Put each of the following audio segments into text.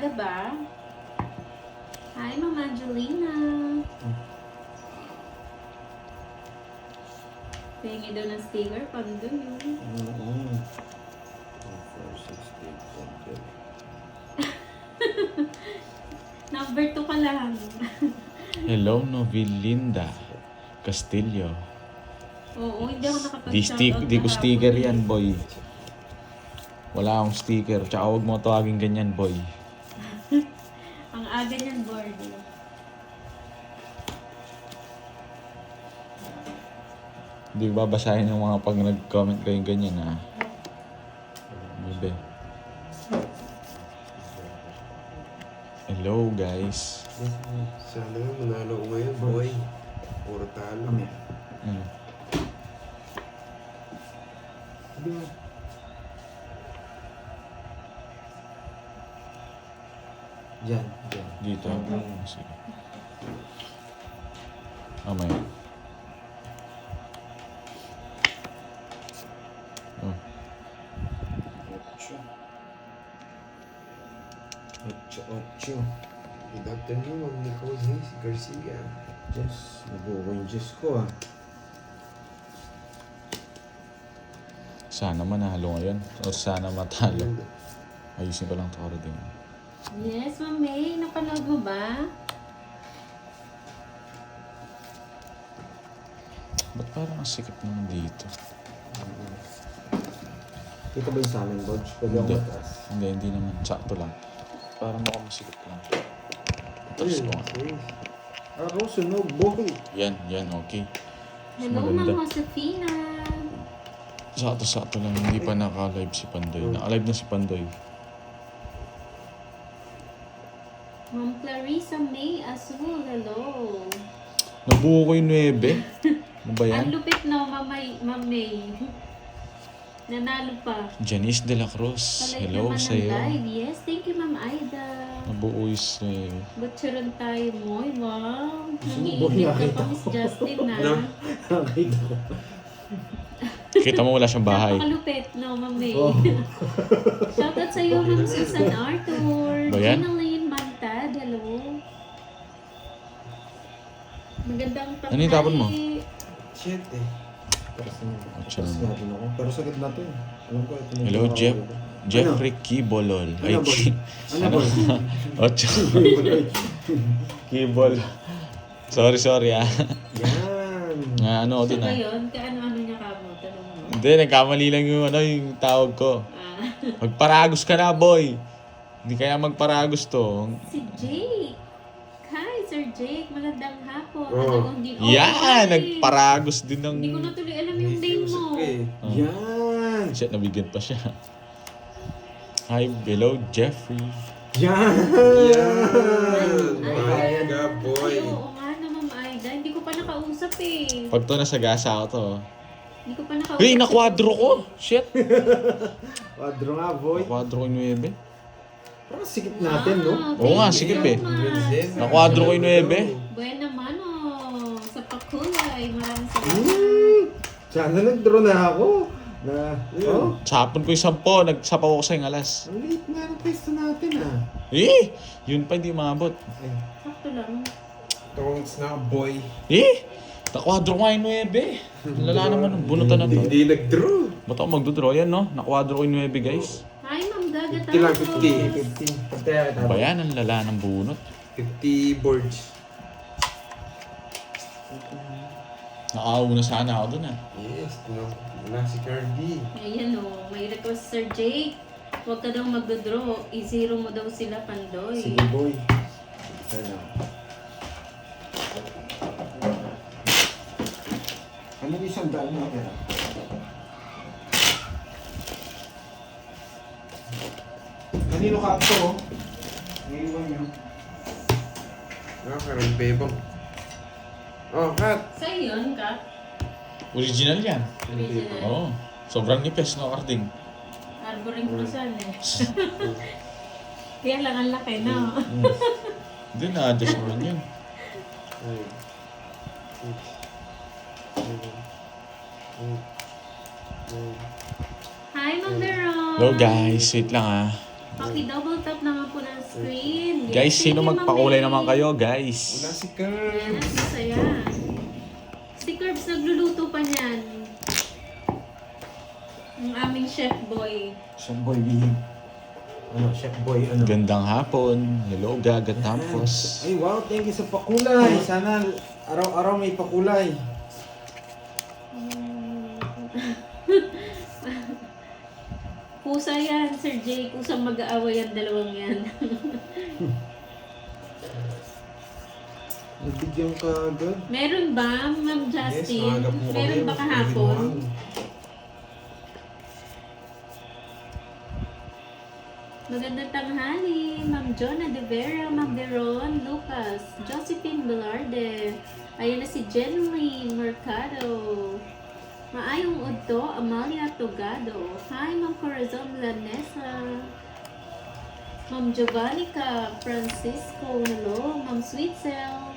umaga ba? Hi, Ma'am Angelina. Pengi daw ng sticker, pando yun. Number 2 ka lang. Hello, Novilinda Castillo. Oo, hindi ako nakapag-shoutout. Di ko sticker yan, boy. Wala akong sticker. Tsaka huwag mo tawagin ganyan, boy. Ang aga niyan, board. Hindi ko babasahin yung mga pag nag-comment kayo ganyan, ha? Bebe. Hello, guys. Sana nga manalo ko ngayon, boy. Puro talo. Diyan. Dito. Sige. Mamaya. Oh. 8. Good afternoon, Nicole Hayes Garcia. Diyos, nabuo ko yung Diyos ko ah. Sana manalo ngayon. O sana matalo. Ayusin ko lang ito din. Yes, Ma'am May. Napanood mo ba? Ba't parang ang sikip naman dito? Kita ba yung sa amin, Bodge? Pwede ako Hindi. matras. Hindi naman. Sakto lang. Parang mukhang masikip lang. Tapos ko nga. Ako, sunog, boy. Yan, okay. Hello, Maganda. Ma'am Josefina. Sakto lang. Hindi pa naka-live si Pandoy. Naka-live na si Pandoy. Ma'am Clarissa May Azul. Hello. Nabuo ko yung 9. Ano ba Ang yan? lupit no, Ma'am May. Nanalo pa. Janice de la Cruz. Palike Hello naman ng sa'yo. live. Yes, thank you, Ma'am Aida. Nabuo yung 9. Butcheron tayo mo. Wow. Subo Nangiinip niya, ka kita pa, Miss ko. Justin, na. Nakita ko. Kita mo wala siyang bahay. Napakalupit, no, Ma'am May. Oh. Shoutout sa'yo, Ma'am Susan Arthur. Ba yan? Ginaline Bantad, hello. Magandang tanghali. Ano yung tapon mo? Shit eh. Ocho. Tapos natin ako. Pero sakit na to eh. Alam ko, ito Hello, Jeffrey Kibolol. Ay, Ano, boy? Ano, boy? 8. Kibol. Sorry ah. Yan. Nga ano ako Siya dun ba ah. yun? Kaano-ano niya kamo? Tanong mo. Hindi, nagkamali lang yung tawag ko. Ah, Magparagos ka na, boy. Hindi kaya magparagos to. si Jake. Hi, Sir Jake. Magandang hapon. Oh. Yan! hi. Nagparagos din ng... Hindi ko na tuloy alam yung name mo. Oh. Yan. Shit, nabigyan pa siya. Hi, hello, Jeffrey. Yan. Yan! Ka, boy. Ay, oo nga na, Ma'am Aida. Hindi ko pa nakausap eh. Pag to nasagasa ako to. Hindi ko pa nakausap. Hey, nakwadro ko! Shit! Wadro nga, boy. Nakwadro ko yung 9. Parang sikip natin, no? Oo nga, sikip eh. Nakwadro ko yung 9. Buwan naman oh. Sa pakulay. Maraming salamat. Sana nag-draw na ako. Sapon ko yung 10, nagsapaw ko sa yung alas. Ang liit nga ng pwesto natin, ah. Yun pa hindi maabot. Ay, Sakto lang. Tongs na, boy. Nakwadro ko nga yung 9. Lala naman, bunutan na to. Hindi nag-draw. Ba't ako magdodraw yan, no? Nakwadro ko yung 9, guys. Hi, Ma'am Gaga 50 lang, Tapos. 50. Pagkaya Ano ba yan? Ang lala ng bunot. 50 boards. Nakaauna sana ako dun, ah. Yes, no. Wala si Cardi. Ayan oh. May request, Sir Jake. Huwag ka daw magdodraw. I-zero mo daw sila, Pandoy. Sige, boy. Sana. Ano yung 100 na pera? Kanino ka ito, oh? Ngayon nyo. Nakakaragbebang. Oh, cut. Sa'yo yun, Kat? Original yan. Original. Oo. Sobrang nipes, no, Karding? Arboring Cruzan eh. Kaya lang ang laki, no? Hindi, na-adjust naman yun. 5, 6, 7, 8, 9. Hi, Ma'am Veron! Hello guys, wait lang ah. Paki-double tap naman po ng screen. Guys, Yes, sino thank you, magpakulay Ma'am naman May. kayo, Wala guys? si Ayan, Curbs. masaya. Si Curbs nagluluto pa niyan. Ang aming chef boy. Chef Boy, ano, Chef Boy, ano. Gandang hapon. Hello, Gaga Tampos. Ay, wow, thank you sa pakulay. Sana araw-araw may pakulay. Pusa yan, Sir Jay. Kusang mag-aaway ang dalawang yan. Nagbigyan ka agad. Meron ba, Ma'am Justin? Yes, agap mo kami. Meron ba kahapon? Magandang tanghali, Ma'am Jonah De Vera, Ma'am Veron Lucas, Josephine Velarde, ayan na si Jenny Mercado, Maayong Udto, Amalia Togado, hi Ma'am Corazon Lanesa, Ma'am Giovannica Francisco, hello, Ma'am Sweetcell,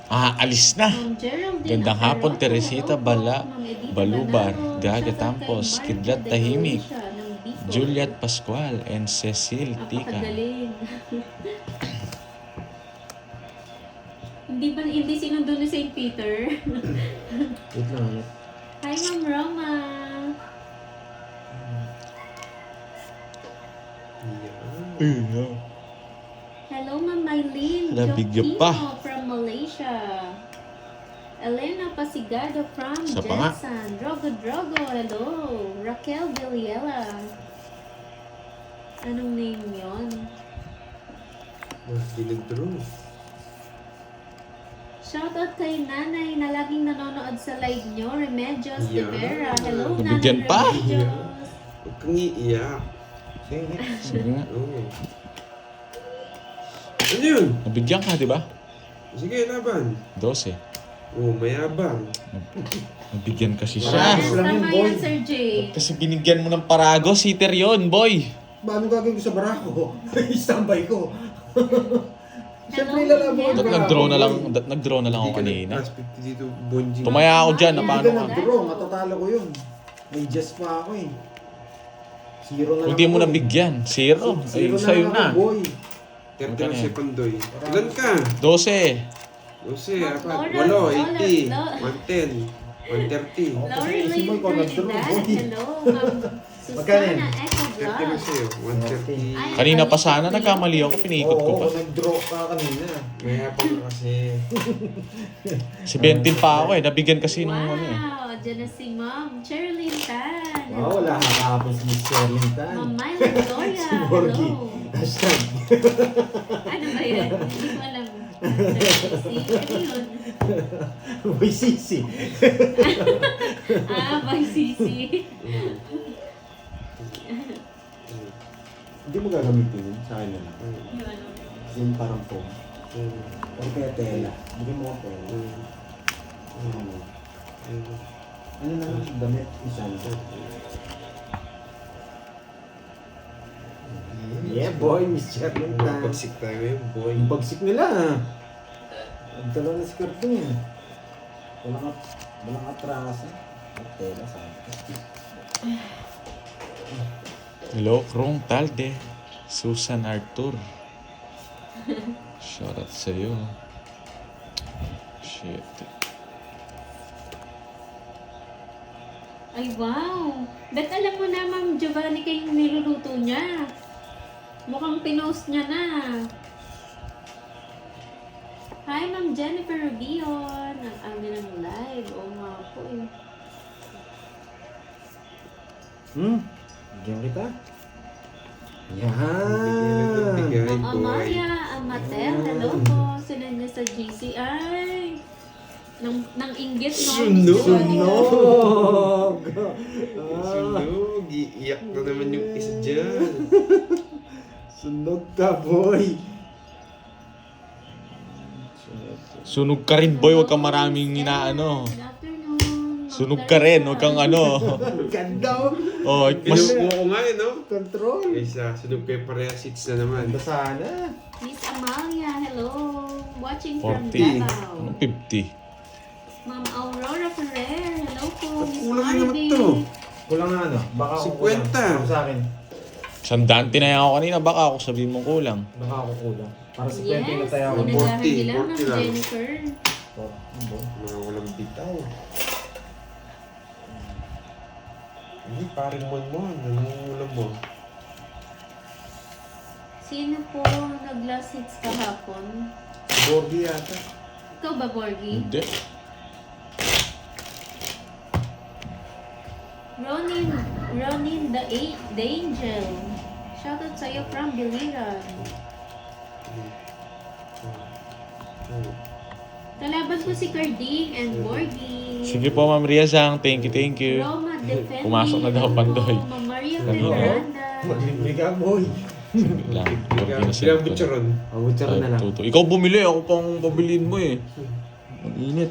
Alis na. Ma'am Geraldine Gandang hapon, Aparoto, Teresita hello po, Bala, Ma'am Edita Balubar, Banaro, Gaga shoutout Tampos, kay Kidlat Marco de Tahimik, Lucia ng Bicol. Juliet Pascual, and Cecil Tika. Napakagaling. Hindi sinundo ni St. Peter. Wait lang. Hi, Ma'am Roma. Hello, Ma'am Mylene Nabigyan Jokino pa. from Malaysia. Elena Pasigado from Isa pa nga. Jensen. Drogo, hello. Raquel Villela. Anong name yon? Dinag-draw. Shoutout kay Nanay na laging nanonood sa live nyo, Remedios Yeah. Rivera. Hello, Nabigyan Nanay pa. Remedios. Huwag kang iiyak. Sige. Sige nga. Oo. Ano yun? Nabigyan ka, di ba? Sige, laban. 12. Oo, mayabang. Nabigyan kasi Yes, siya. Yes, lang yun, tama boy. yan, Sir Jay. Kasi binigyan mo ng parago, sitter yun, boy. Ba, anong gagawin ko sa barako? Standby ko. Siyempre, Hello, lalaban Ma'am. Dat nag-draw na lang ako kanina. Plus 50 dito, bonjing. Tumaya ako dyan, na Hindi paano Hindi ka? ka nag-draw, matatalo ko yun. May just pa ako eh. Zero na lang Hindi mo ako. nabigyan. Zero. Ay, Zero sa'yo ako, na. boy. 30 na si Pandoy. Ilan ka? 12. 12, Ma'am 8, Laura, 80, Laura. 110, 130. Oh, Lori kasi si Lane Boy ko nag-draw, Trinidad. boy. Hello, Ma'am Magkano yan? Susana Eco 30 na Vlog. sa'yo, 130. Ay, Kanina pa balik sana, ko nagkamali yun. ako, piniikot ko Oo, pa. nag-draw ka kanina. Mayabang ka kasi. Si Bentin pa ako eh, nabigyan kasi nung ano eh. Wow, dyan na si Ma'am Cherilyn Tan. Wow, wala kakapon si Miss Sherlyn Tan. Ma'am Myla Gloria. Si Borgie. Hello. Hashtag. Ano ba yan? Hindi ko alam. Ano yun? Boy Sisi. By Sisi. Hindi mo gagamitin yun. Sa akin na lang. Yung ano. Yung parang foam. O kaya tela. Bigyan mo ko tela. Ano na lang, damit, isang. Yeah boy, Miss Sherlyn Tan. Pagsik tayo ngayon, boy. Yung bagsik nila. Nagdala na si Carton yan. Walang atraso. At tela sa akin. Hello, Krong Talde. Susan Arthur. Shoutout sa'yo. Shit. Ay, wow. Bet alam mo na, Ma'am Giovanni, kayong niluluto niya. Mukhang pinost niya na. Hi, Ma'am Jennifer Rubion. Ang amin ng live. Oo nga po eh. Bigyan kita. Bigyan. Yan. Ay, Ma'am boy. Amalia Amatel. Hello po. Sila niya sa GCI. Nang inggit, no? Sunog. Sunog! Sunog. Iiyak na naman yung isa dyan. Sunog ka, boy! Sunog ka rin, boy. Huwag kang maraming inaano. Good afternoon. Sunog ka rin. Huwag kang ano. Ganda! Oh, mas... Kinukuha ko nga eh, no? Control! Kaysa, sunog kayo pareha seats na naman. Ganda sana! Miss Amalia, hello. Watching from 40. Davao. Anong 50? Ma'am Aurora Ferrer, hello po. Ba't Miss kulang na naman Marvin. to? Kulang na ano? Baka 50. kulang. Sa akin. Sandaan tinaya ako kanina, baka ako sabihin mong kulang. Baka ako kulang. Para si Yes, Quentin na tayo ako. inagahan 40, nila ng 40 lang. Jennifer. Mga walang bitaw. Hindi, parin mo. Nangungulam mo. Sino po nag-last hits kahapon? Borgi yata. Ikaw ba, Borgie? Hindi. Ronin the Angel. Shoutout sa'yo from Biliran. Kalaban ko si Carding and Borgie. Sige po, Ma'am Riazang. Thank you. Roma defending. Pumasok na daw, Pandoy. Ma'am Maria Ano? Fernanda. Maglibre ka, boy. Sige lang. Bilang butcheron. Butcher na lang. Ikaw bumili, ako pang pabiliin mo eh. Ang init.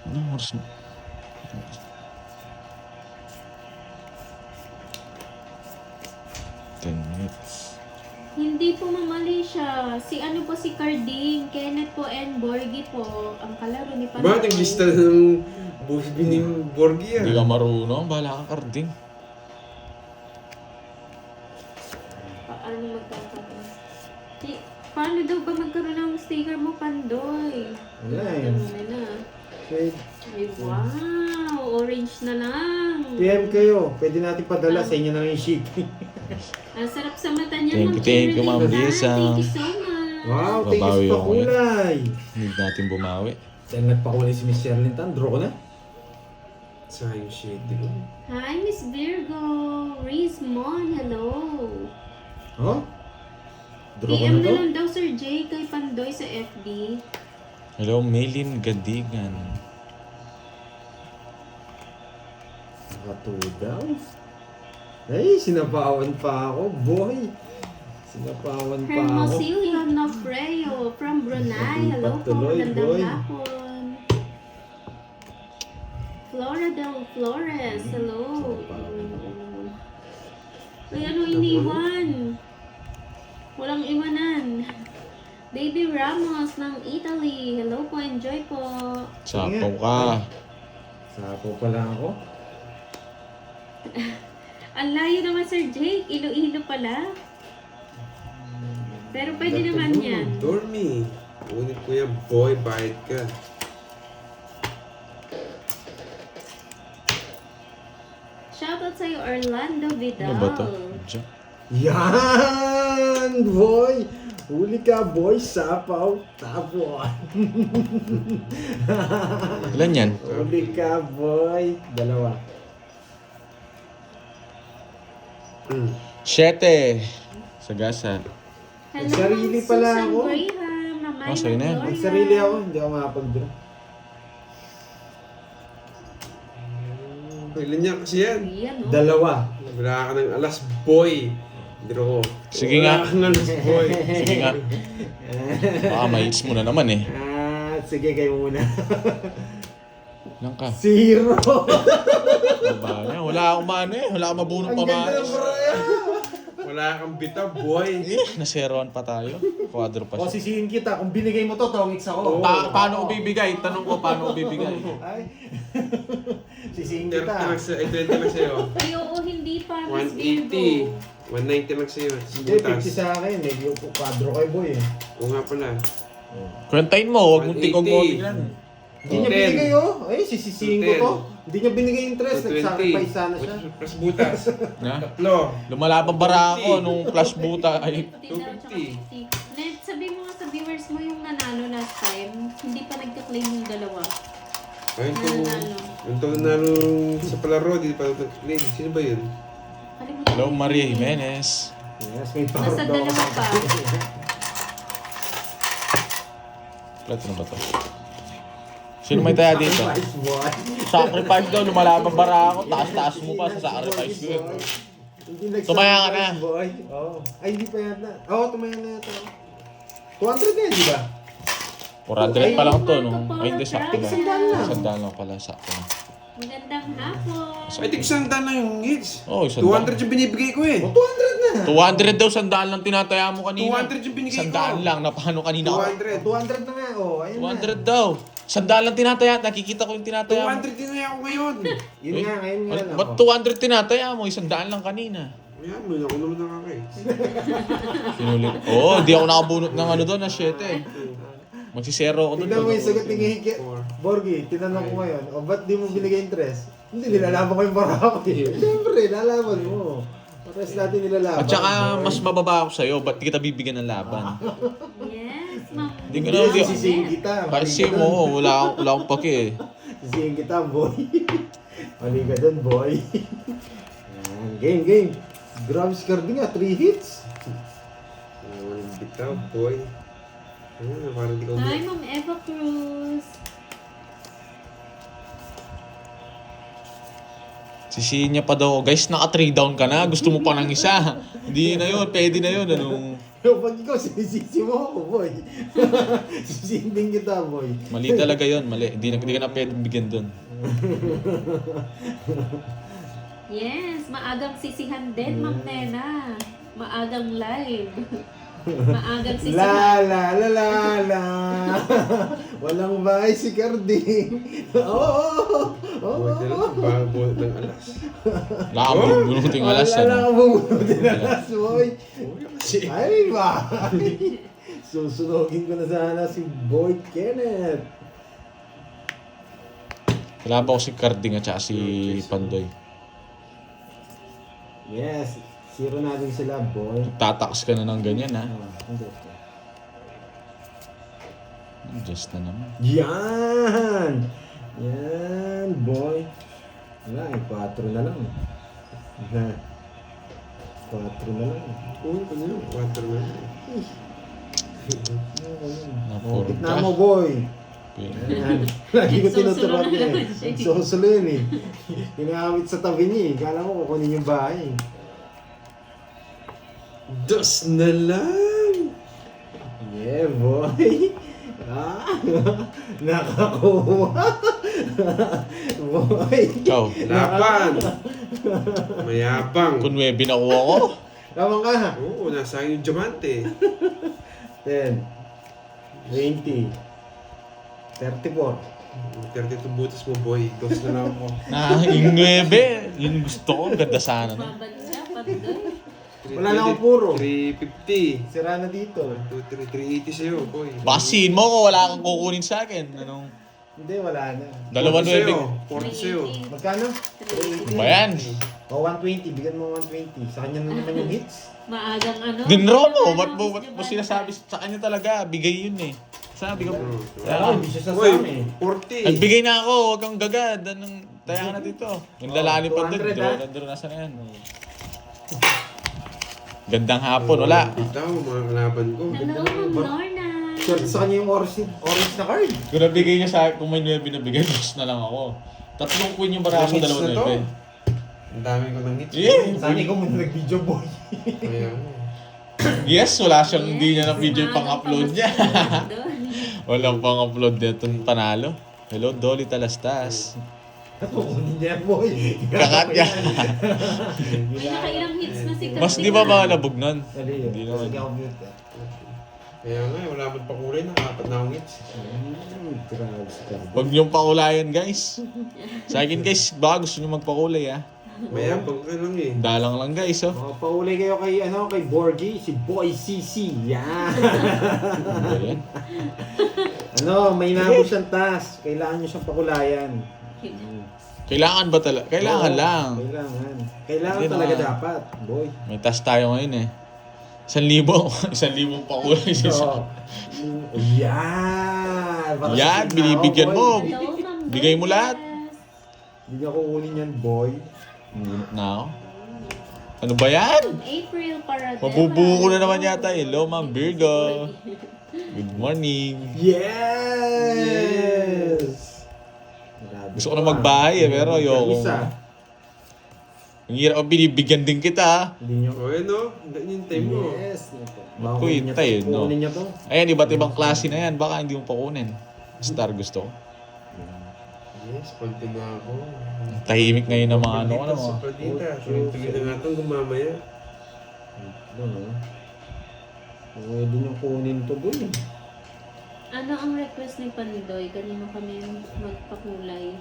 Ano oras na? Ten minutes. Hindi po mamali siya. Si ano po si Carding, Kenneth po and Borgie po. Ang kalaro ni Pandoy. Bakit naglista ng boss bining Borgie Hindi ah? ka marunong, bahala ka Carding. Paano magkakaroon? Paano daw ba magkaroon ng sticker mo, Pandoy? Wala eh. Ano na? Okay. Ay, wow! Orange na lang. PM kayo. Pwede natin padala sa inyo na lang yung shipping. Ang sarap sa mata niya, Thank you, thank you, Ma'am Shirley. Lisa. Thank you so much. Wow, thank you Babawi sa ako pakulay. Need natin bumawi. Dahil nagpakulay si Miss Sherlyn Tan, draw ko na. Sayang shit, di ba? Hi, Miss Virgo. Rizmon, hello. Oh? Draw ko PM na na to? lang daw, Sir Jay, kay Pandoy sa FB. Hello, Maylin Gadigan. Nakatudaw. Ay, sinapawan pa ako, boy. Sinapawan pa ako. Hermosillo Nofreo from Brunei. Hello po, Patuloy, magandang boy. hapon. Flora del Flores, hello. Ay, ano iniwan? Walang iwanan. Baby Ramos ng Italy. Hello po, enjoy po. Sapaw ka. Sapo pa lang ako. Ang layo naman, Sir Jake. Iloilo pala. Pero pwede Dapat naman mo. yan. Dormy. Ulit ko yan, boy, bayad ka. Shoutout sa'yo, Orlando Vidal. Ano ba to? Diyan. Yan, boy. Huli ka, boy. Sapaw. Tapon. Ilan yan? Huli ka, boy. Dalawa. 7. Sagasa. Hello, Sarili Ma'am pala Susan ako. Graham. Mamay Oh, sa'yo na yan. Gloria. Magsarili ako. Hindi ako makapag-draw. Kailan niya kasi yan? Yan, oh. Dalawa. Wala ka ng alas, boy. Draw. Sige nga. Wala ka ng alas, boy. Sige nga. Baka ma-hits mo na naman eh. Sige, kayo muna. Ilan ka? 0. Baba niya. Wala akong maano eh. Wala akong mabunong Ang ganda pamanis. ng Brian. Wala kang bitaw, boy. Naseroan pa tayo. Quadro pa O siya. sisihin kita. Kung binigay mo to, tongits ako. Paano ko bibigay? Tanong ko paano ko bibigay. Ay. Sisihin 30 kita. lang sa, 20 lang sa'yo. Ay, oo, hindi pa. Miss Virgo. 180. 190 lang sa'yo. Hindi, 50 sa akin. Medyo quadro kay boy eh. Oo nga pala. Kwentahin mo. Huwag mong tingog-ngogin yan. Hindi niya 10. binigay oh. Ay, sisisihin ko to. Hindi niya binigay yung interest. 20. Nag-sacrifice sana siya. Plus butas. Na? Tatlo. Lumalabang bara ako nung flash buta. Ay, 50 daw, tsaka 50. Net, sabi mo nga sa viewers mo yung nanalo last time. Hindi pa nagka-claim yung dalawa. Ayun to. Nanalo. Yung to nanalo sa palaro, di pa ito claim. Sino ba yun? Kalimutan hello ko. Maria Jimenez. Yes, may power Nasa daw dalawa ako. pa. Plato na ba to? Sino may taya dito? Sacrifice, boy. Sacrifice daw. Lumalabang bara ako. Taas-taas mo pa sa sacrifice ko yun. Hindi nag-sacrifice, Tumaya ka na. boy. Oh. Ay, hindi pa yan na. Oo, tumaya na ito. 200 na yan, di ba? 400 pa lang to. Nung, ay hindi, sakto na. Sandaan lang. Sandaan lang pala. Sakto na. Magandang hapon. Ay, tig sandaan lang yung hits. Oo, sandaan. 200 yung binibigay ko eh. O, 200 na. 200 daw, sandaan lang tinataya mo kanina. 200 yung binigay ko. Sandaan lang, na paano kanina ako? 200. 200 na nga. Oh, ayun 200 daw. Sandaan lang tinataya, nakikita ko yung tinataya mo. 200 din na ako ngayon. Yun nga, ngayon nga Ba't lang. ba't 200 tinataya mo? Isandaan lang kanina. Yan mo, ako naman nakaka-ex. Sinulit. Oo, di ako nakabunot ng ano doon, na 7 eh. Magsisero ako doon. Tignan mo yung sagot ni Hiki. Four. Borgi, tinanong ko ngayon, o ba't di mo binigay interest? Hindi, nilalaban ko yung Barako eh. Siyempre, lalaban mo. Pares natin nilalaban. At saka mas mababa ako sa'yo, ba't di kita bibigyan ng laban? Yes, ma'am. Di ko Hindi, na, sisihin kita. kasi mo, wala akong paki eh. Sisihin kita, boy. Mali ka dun, boy. Yan, game. Grabe si Cardi nga, 3 hits. Walang bitaw, boy. Parang di ko Hi, Ma'am Eva Cruz. Sisihin niya pa daw, guys, naka 3 down ka na, gusto mo pa ng isa. Hindi na yun, pwede na yun. Ano? Pero pag ikaw, sinisisi mo ako, boy. Sisihin din kita, boy. Mali talaga yun, mali. Hindi ka na pwede bigyan doon. Yes, maagang sisihan din, Ma'am Nena. Maagang live. Maagang sisihan. La. Walang bahay si Cardi. Oo. Boy, talaga, baka buhat ng alas. Wala kang bunuting alas. Wala Ano? ka bumutin alas, boy. Boy, kasi. Ay, bahay. Susunogin ko na sana si Boy Kenneth. Wala pa ako si Carding at saka si Pandoy. Yes, zero natin sila, boy. Tataks ka na ng ganyan, ha? Hindi. Just na naman. Yan, boy. Wala, 4 na lang. 4 na lang. Uy, ano yun? 4 na. Napurog Tignan ka. mo, boy. Okay. Yan. Lagi ko Nagsusulo tinuturuan na niya. naman siya eh. Susulo yun eh. Kinakawit sa tabi niya eh. Kala mo kukunin yung bahay. 2 na lang! Yeah, boy. Nakakuha. Boy. Ikaw, Laban! Mayabang! kung may binakuha ko, Lamang ka. Oo, nasa akin yung diamante. 10. 20. 34. 32 butas mo, boy. 2 na lang ako. yung 9, yun gusto ko, ganda sana. No? Mabad siya, Pandoy. Wala na akong puro. 350. Sira na dito. 2, 3, 380 sa'yo, boy. Basin mo ko, wala kang kukunin sa akin. Anong, Hindi, wala na. 2-9. 40 sa'yo. Magkano? Ano ba yan? O, 120. Bigyan mo 120. Sa kanya na naman yung hits. Maagang ano. Dinro mo, Maagang ba't mo sinasabi sa kanya talaga, bigay yun eh. Sabi ko, Wala, hindi siya Boy, sasama eh. 40. nagbigay na ako, huwag kang gagad. Anong, taya ka na dito. Yung lalaki pa doon, 200 doon, nasa na yan. Gandang hapon, wala. Bitaw, mga kalaban ko. Hello, Ma'am Lorna. Short sa kanya yung orange na card. Kung nabigay niya sa akin, kung may 9 binabigay, dos na lang ako. Tatlong queen yung baraso, Hits dalawang na to. 9. Ang dami ko ng hits. Yeah. Sani ko muna nag-video, boy. Kaya, Yes, wala siyang hindi niya na video yung Maagang pang-upload niya. doon. Walang pang-upload niya itong panalo. Hello, Dolly Talastas. Kukunin niya, boy. Kakat niya. May nakailang hits na si Cardi. Mas di ba malabog nun? Dali, Hindi yun. naman. Sige ako mute. kaya nga, wala man pa kulay na 4 na akong hits. Grabe si Cardi. Huwag niyong pakulayan, guys. Sa akin, guys, baka gusto niyo magpakulay, ha? Mayabang ka lang eh. Dalang lang, guys, oh. Mga paulay kayo kay, kay Borgie, si Boy CC. Yan. Ano ba yan? May inabot siyang task. Kailangan niyo siyang pakulayan. Kailangan ba talaga? Kailangan Oo, lang. Kailangan Hindi talaga na. dapat, boy. May task tayo ngayon, eh. 1,000. 1,000 pakulay sa isa. Oo. Yan. Para Yan, sa binibigyan boy. mo. Hello, Ma'am Bigay mo lahat. Yes. Hindi niya kukunin yan, boy. Ngunit na ako. Ano ba yan? April para Mabubuo ko na naman yata. Hello, Ma'am Virgo. Good morning. Yes! Grabe Gusto ko na ka. magbahay, pero ayoko. Isa. Ang hirap, binibigyan din kita, ha? Hindi niyo. O yan o, hinintay mo. Yes. Ba't ko hintay, no? Kukunin niya to. Ayan, iba't ibang klase na yan. Baka hindi mo pa kunin. Star gusto ko. Yes, konti na ako. Tahimik ngayon ng mga ano ko na mga. Sopadita, tuloy-tuloy na nga itong gumamaya. Pwede niyong kunin to, boy. Ano ang request ni Pandoy? Kanino kami magpakulay?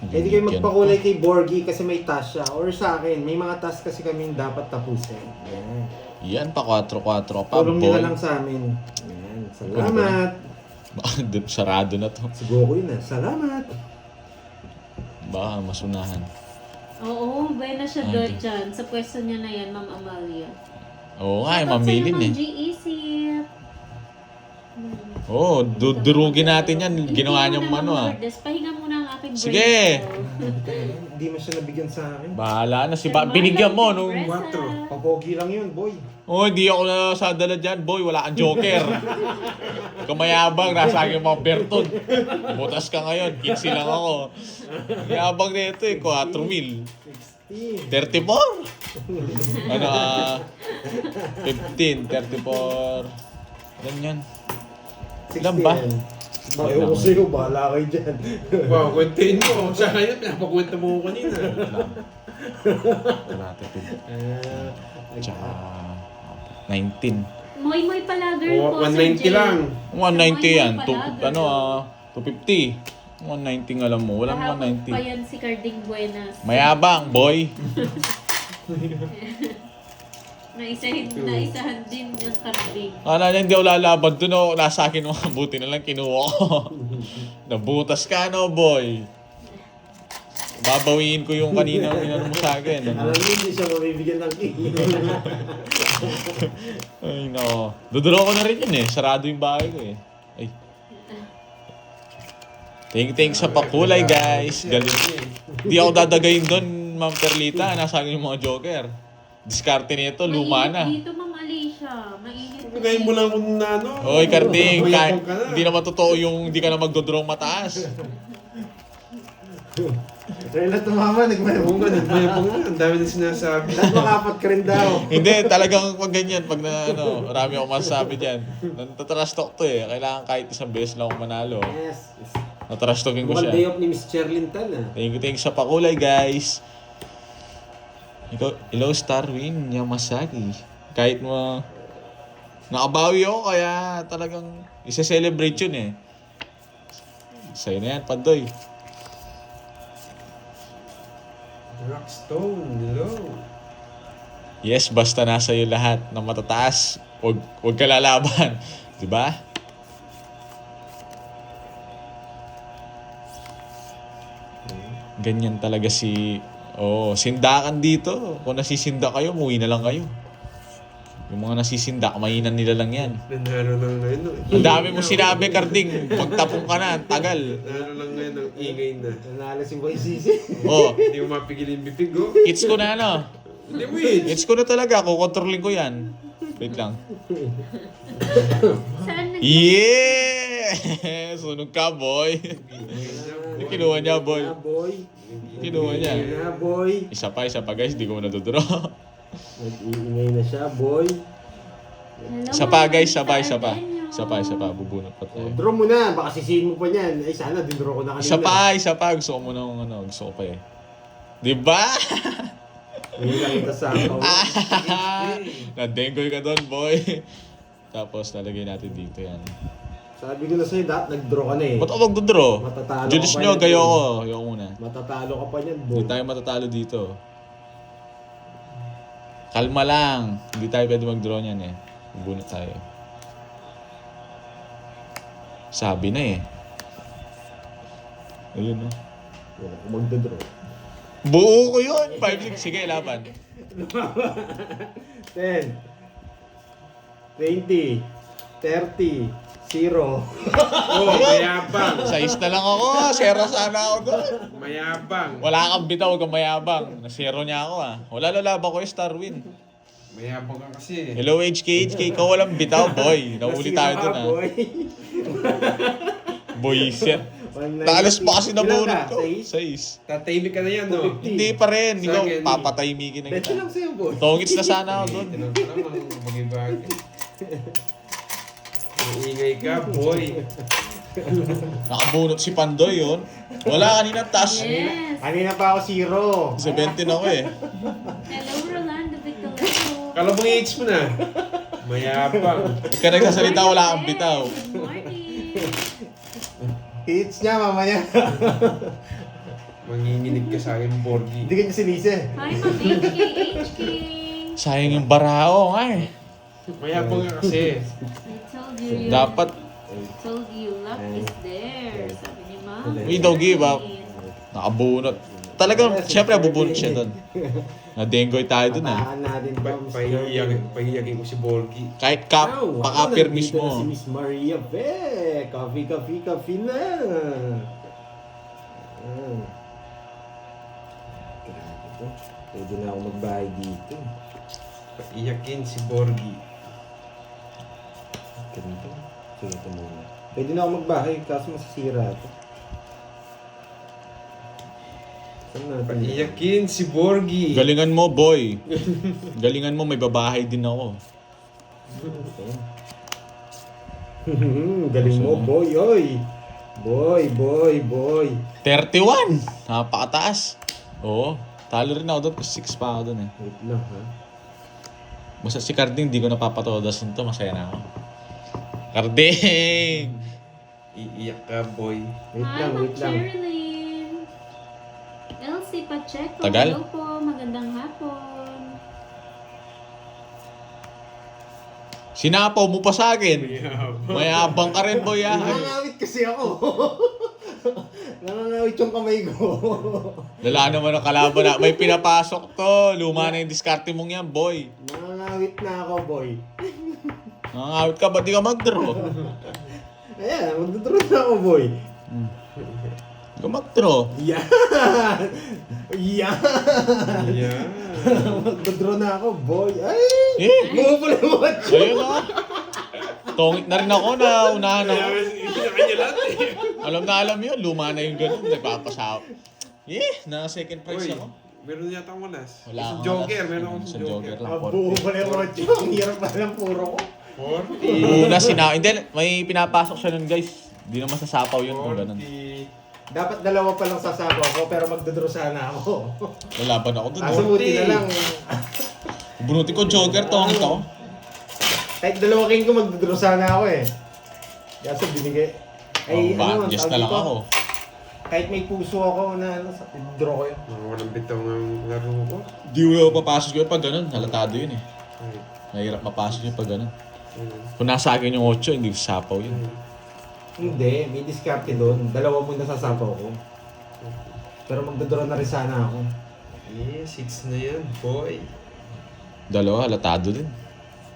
Eh di kayo magpakulay kay Borgie kasi may task siya. Or sa akin, may mga task kasi kaming dapat tapusin. Yan. Yan pa 4-4 pa, Tulong nila boy. lang sa amin. Yan. Salamat. Sarado na to. Siguro yun na. Salamat. Baka masunahan. Oo, buena siya Okay. doon dyan. Sa pwesto niya na yan, Ma'am Amalia. Oo nga, Shoutout mamilin sa'yo, eh. Ma'am G-Isip. Oo, durugin natin yan. Ginawa Hindi niyang mo na ano ah. ma-overdose. Pahinga muna ang aking brain Sige. cell. Hindi mo siya nabigyan sa akin. Bahala na si binigyan mo nung... Bresa. Papogi lang yun, boy. Oh, hindi ako na sadala dyan, boy. Wala kang joker. Kamayabang, nasa akin mga Berton. Butas ka ngayon, 15 lang ako. Mayabang na ito eh, 4,000. 34? Ano 15, 34. Ganyan. Ilan ba? Ayaw ko sa'yo, bahala kayo dyan. Wow, kwentuhin mo. Sa kanya, pinapakwenta mo ko kanina. Wala, tipid. Tsaka 19. Moy pala, girl po. 190 lang. 190 yan. Moy 250. 190 alam mo. Walang Kahapon pa 190. yan si Carding Buenas. Mayabang, boy. Naisahan din yung Carding. Kala niya hindi ako lalaban doon. Oh. Nasa akin mga buti na lang kinuha ko. Nabutas ka, no, boy. Babawiin ko yung kanina inano mo sa akin. Ano? Alam niyo, hindi siya mabibigyan ng king. Ay, no. Duduro ko na rin yun eh. Sarado yung bahay ko eh. Ay. Thanks sa pakulay, guys. Galing. Di ako dadagayin doon, Ma'am Perlita. Nasa akin yung mga joker. Diskarte nito, luma na. Dito, Ma'am Alicia. Mainit. Ngayon mo lang kung na ano. Oy, Karding, Mayabang ka na. hindi naman totoo yung hindi ka na magdodrong mataas. Kaya na tumama, Oo nagmayabang nga, ka na. nagmayabang nga. Ang dami na sinasabi. Lahat makapat ka rin daw. Hindi, talagang pag ganyan, pag na, ano, marami akong masasabi dyan. Natatrash talk to eh. Kailangan kahit isang beses lang ako manalo. Yes. Natrash talking ko Mukhang day siya. off ni Miss Cherlyn Tan ah. Thank you sa pakulay, guys. Hello, Starwin, Yamasaki. Kahit mo, nakabawi ako, kaya talagang isa-celebrate yun eh. Sa'yo na yan, Pandoy. Rockstone, hello. Yes, basta nasa iyo lahat na matataas. Huwag ka lalaban. Diba? Ganyan talaga sindakan dito. Kung nasisinda kayo, umuwi na lang kayo. Yung mga nasisindak, mainan nila lang yan. Nanalo lang ngayon. No? Ang dami mo sinabi, Karding. Magtapong ka na, ang tagal. Nanalo lang ngayon ng ingay na. Nanalo si Boy Sisi. Oh, Hindi mo mapigil yung bibig, oh. hits ko na ano. Hindi mo yun. Hits ko na talaga. Kukontrolling ko yan. Wait lang. Saan nag- Yeah! Sunog ka, boy. Kinuha niya, boy. Boy. Kinuha niya. Na, boy. Isa pa guys, di ko naduduro. Nag-iingay na siya, boy. Hello, Isa pa Ma'am guys, Alicia isa pa. Ardenio. Bubunot pa tayo. Draw mo na, baka sisihin mo pa niyan. Ay, sana, dindraw ko na kanina. Isa pa. Gusto ko muna ng gusto ko pa eh. Diba? Hindi lang ito sa ako. Nadengoy ka doon, boy. Tapos nalagay natin dito yan. Sabi ko na sa'yo, nag-draw ka na eh. Ba't ako magdodro? Matatalo Julius ka pa nyo, yan, gayo boy. ako. Gayo muna. Matatalo ka pa niyan, boy. Hindi tayo matatalo dito. Kalma lang. Hindi tayo pwede mag-draw niyan eh. Bubunot tayo. Sabi na eh. Ayun no. Wala ko magdodraw. Buo ko yun. 5-6. Sige, laban. 10, 20, 30, 0. Oh, mayabang. 6 na lang ako. Zero sana ako doon. Mayabang. Wala kang bitaw, huwag kang mayabang. Nasero niya ako ah. Wala lalaban ko yung Starwin. Mayabang ka kasi. Hello HK, ikaw walang bitaw, boy. Nauli tayo doon ah. Boy. Boy, set. 190. Talas pa kasi nabunod Ilan ka? ko. Sais? 6. Tatahimik ka na yan, no? 250. Hindi pa rin. Ikaw, Sa akin, papatahimikin na Beto kita. lang sa'yo, boy. Tongits na sana ako doon. Tinang ka naman, bagay-bagay. Ingay ka, boy. Nakabunot si Pandoy yun. Wala kanina tas. Yes. Kanina pa ako 0. 17 ako eh. Hello, Rolando Victorino. Kalabang i-hits mo na. Mayabang. Huwag ka nagsasalita, wala kang bitaw. Good morning. Hits niya mamaya. Manginginig ka sa akin, Borgi. Hindi ka niya sinisi. Hi, Ma'am HK. Sayang yung barao nga eh. Mayabang nga kasi. I told you. Dapat Told you, luck is there. Sabi ni Ma'am. we don't give up. Nakabunot. Talagang, syempre bubunot siya doon. Na-dengoy tayo doon ah. Patahan natin to, Miss Kirby. Pahiyagin ko si Borgi. Kahit Wow, pakapir nandito na si mismo. Miss Maria Be. Coffee na. Grabe to. Pwede na ako magbahay dito. Paiyakin si Borgi. Ganito. Sige, ito muna. Pwede na ako magbahay, kaso masisira ito. Saan natin? Paiyakin si Borgi. Galingan mo, boy. Galingan mo, may babahay din ako. Galing mo, boy, oy. Boy. 31! Napakataas. Oo. Talo rin ako doon kasi 6 pa ako doon eh. Wait lang, ha? Basta si Carding, di ko napapatodasin to. Masaya na ako. Carding! Iiyak ka, boy. Wait Hi, lang, Ma'am wait lang. Sherilyn. Elsie Pacheco. Tagal? Hello po. Magandang hapon. Sinapaw mo pa sa akin. Mayabang ka rin, boy ah. Nangangawit kasi ako. Nangangawit yung kamay ko. Lala naman ang kalaban na. May pinapasok to. Luma na yung diskarte mong yan, boy. Nangangawit na ako, boy. Nangangawit ka, ba't di ka mag-draw? Ayan, magdudurot na ako, boy. Di ka mag-draw. Yan! Yan! Yeah. Magdodraw na ako, boy. Ay! Eh! Bumupula yung watch. Ayun ah. Tongit na rin ako na unahan ako. Kanya lahat eh. Alam yun. Luma na yung ganun. Nagpapasap. Na second prize Uy, ako. meron yata akong walas. Wala Sa akong Joker, walas. meron akong Sa sa Joker Joker. lang. Bumupula yung watch. Ang hirap pa lang puro ko. 40. Una hindi. May pinapasok siya nun guys. Hindi naman sasapaw yun kung ganun. 40. Dapat dalawa pa lang sasapaw ko, pero magdodraw sana ako. Lalaban ako dun. Kaso buti na lang. Bunuti ko Joker, tongit ako. Kahit dalawa king ko, magdodraw sana ako eh. Kaso binigay. Ay, Ba, just na lang ako. Kahit may puso ako na ano, draw ko yun. Mga walang bitaw ng laro ko. Di ko papasok yun pag ganun. Halatado yun eh. Ay, Mahirap mapasok yun pag ganun. ayun. Kung nasa akin yung 8, hindi sasapaw yun. Hindi, may diskarte doon. Dalawa muna sasapaw ko. Pero magdodraw na rin sana ako. Yeah, 6 na yan, boy. Dalawa, halatado din.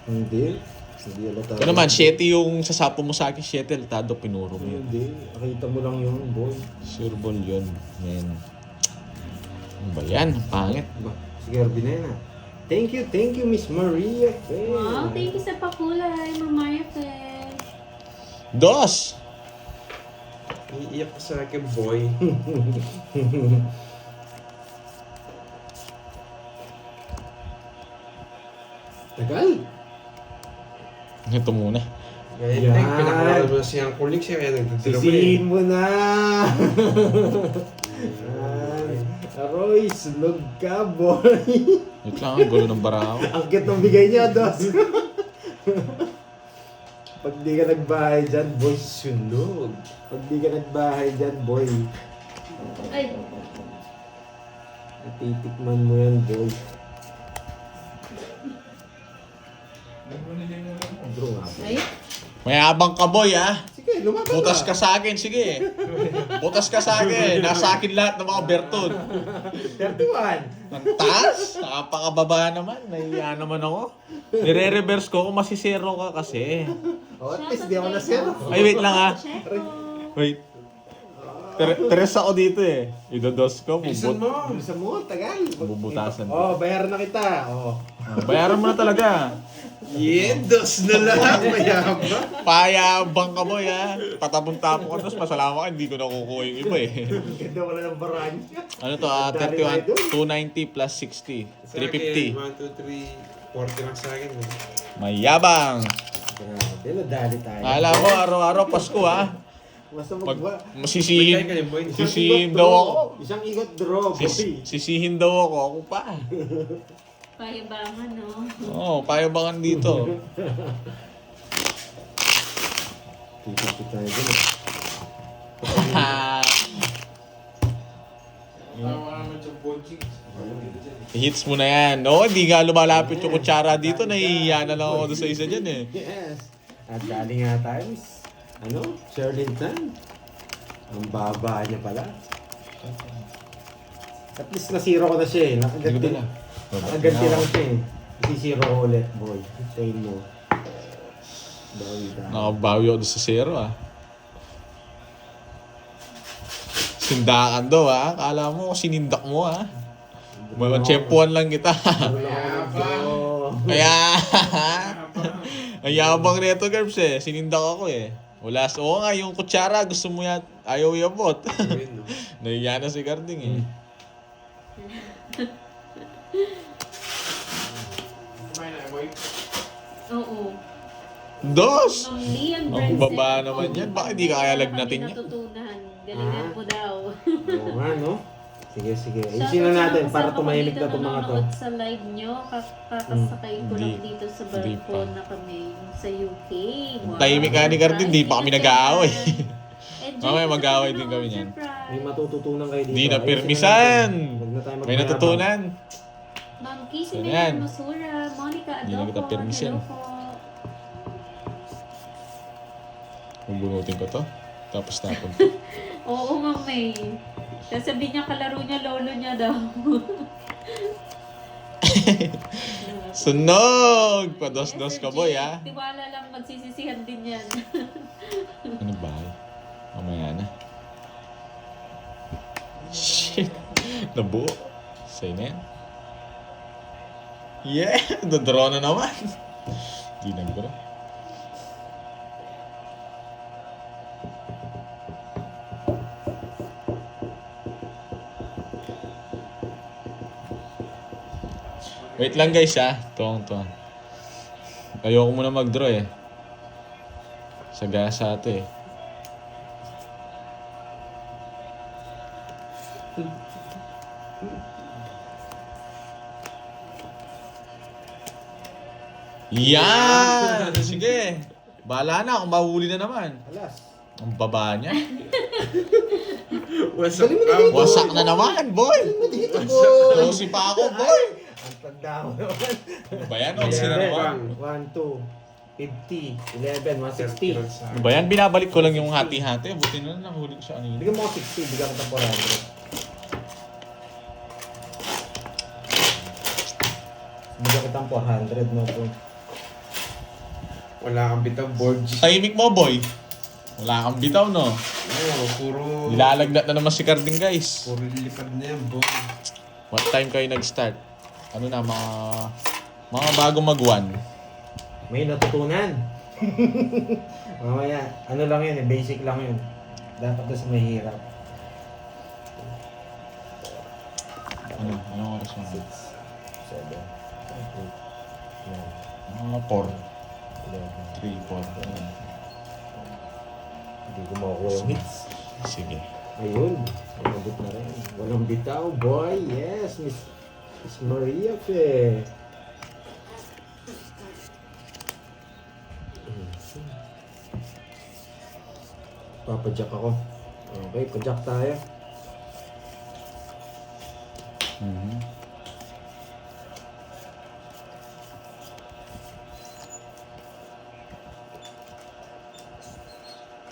Hindi. Hindi alata. Kaya naman, 7 yung sasapaw mo sa akin, 7 halatado, pinuro mo yun. Hindi. Nakita mo lang yun, boy. Sure ball yun. Men. Ano ba yan? Pangit. Ba, sige, Arbinena. Thank you, Miss Maria. Wow, thank you sa pakulay, Ma'am Maria Fe. Dos! Iiyak ka sa akin, boy. Tagal. Ito muna. Kaya Yan. yan. Pinakalala mo na siyang kulik siya, kaya nagdadala mo eh. Sisihin mo na. Yan. Aroy, sunog ka, boy. Wait lang, ang gulo ng barao. Ang cute ng bigay niya, dos. Pag di ka nagbahay dyan, boy, sunog. Pag di ka nagbahay dyan, boy, Ay, titikman mo yan, boy. Bro nga. ay. Mayabang ka, boy, ah. Sige, lumaban Butas ka sa akin, sige. Butas ka sa akin. Nasa akin lahat ng mga Berton. 31. Ang taas. Nakapakababa naman. Nahiya naman ako. Nire-reverse ko kung masisero ka kasi. Oh, at least di ako na zero. Ay, wait lang, ah. Checo. Wait. Tres ako dito eh. Idodos ko. Bilisan mo. Bilisan mo, tagal. Bubutasan. Oh, bayaran na kita. Oh. Bayaran mo na talaga. Yeah, dos na lahat. Mayabang. Payabang ka, boy, ah. Patabong-tapong ka. Tapos pasalamat ka, hindi ko nakukuha yung iba eh. Ganda wala ng baraan. Ano to, 31, 290 plus 60. Sa akin, 350. 1, 2, 3, 40 lang sa akin. Mayabang. Grabe, nadali tayo. Alam mo, araw-araw Pasko, ha. Basta Pag magba. masisihin, Magkaya ka boy. sisihin daw ako. Isang igot draw, boy. Sisihin daw ako pa. Payabangan, no? Oo, payabangan dito. Tipid tayo dun. Hits mo na yan. No, hindi nga lumalapit yung kutsara dito. Nahihiya na lang ako doon sa isa dyan eh. Yes. At galing nga tayo. Sherlinton. Ang baba niya pala. At least nasiro ko na siya eh. Nakaganti lang. Nakaganti lang siya eh. Isisiro ko ulit, boy. Chain mo. Bawi tayo. Nakabawi ako doon sa zero ah. Sindakan daw ah. Kala mo sinindak mo ah. Matsempuan lang kita. Kaya, ang yabang nito, Garbs eh. Sinindak ako eh. Wala, oo nga, yung kutsara, gusto mo yan, ayaw iabot. Ayun, no? Nahiya na si Garding eh. Oo. Dos! Ma'am Lian Ang Branson. baba naman yan. Bakit di ka kaya lagnatin Kami yan? natutunan. Galingan po daw. Oo nga, no? Sige, sige. Ayusin na natin para tumahimik na itong mga to. Nanonood sa live nyo, kakasakay ko lang Hindi. dito sa Hindi barko pa. na kami sa UK. Wow. Tahimik ka ni Garding, di pa kami nag-aaway. Enjoy Mamaya ko sa mag-aaway din panonood, kami niyan. surprise. May matututunan kayo dito. Di na Ayusin permisan. natin. Huwag na tayo May magmayabang. natutunan. Ma'am Kissy So, yan. Masura, Monica Hindi na kita Adopo, permission. hello po. Bubunutin ko to. Tapos tapon. Oo, Ma'am May. Sasabihin niya kalaro niya, lolo niya daw. Sunog! Pados-dos ka boy ah. Tiwala lang, magsisisihan din yan. Ano ba? Mamaya na. Shit. Nabuo. Sa'yo na yan. Yeah! Dodraw na naman. Di nag-draw. Wait lang guys ha. Tuwang-tuwang. Ayoko muna mag-draw eh. Sagasa ito eh. Yan! Sige. Bahala na kung mahuli na naman. Alas. Ang baba niya. Wasak Galing mo na ka, dito. boy. Wasak na naman, boy. Dito, boy. Losi pa ako, boy. Ang tanda mo naman. Ano ba yan? Oxy na naman. 1, 2, 50, 11, 160. Ano ba yan? Binabalik ko lang yung hati-hati. Buti na lang nahuli ko siya kanina. Bigyan mo ako 60, bigyan ko ng 400. Bigyan ko ng 400, no po. Wala kang bitaw, board G. Tahimik mo, boy. Wala kang bitaw, no? Oo, puro... Nilalagnat na naman si Carding, guys. Puro lilipad na yan, boy. What time kayo nag-start? Ano na, mga bago mag-1. May natutunan. Mamaya, ano lang yun, basic lang yun. Dapat na sa mahirap. Ano? Anong oras mo? 6, 7, 8, 9, Mga 4. 11. 3, 4. Hindi ko makukuha yung hits. Sige. Ayun, umabot na rin. Walang bitaw, boy. Yes, Miss Maria Fe. Papadyak ako. Okay, padyak tayo. Mhm.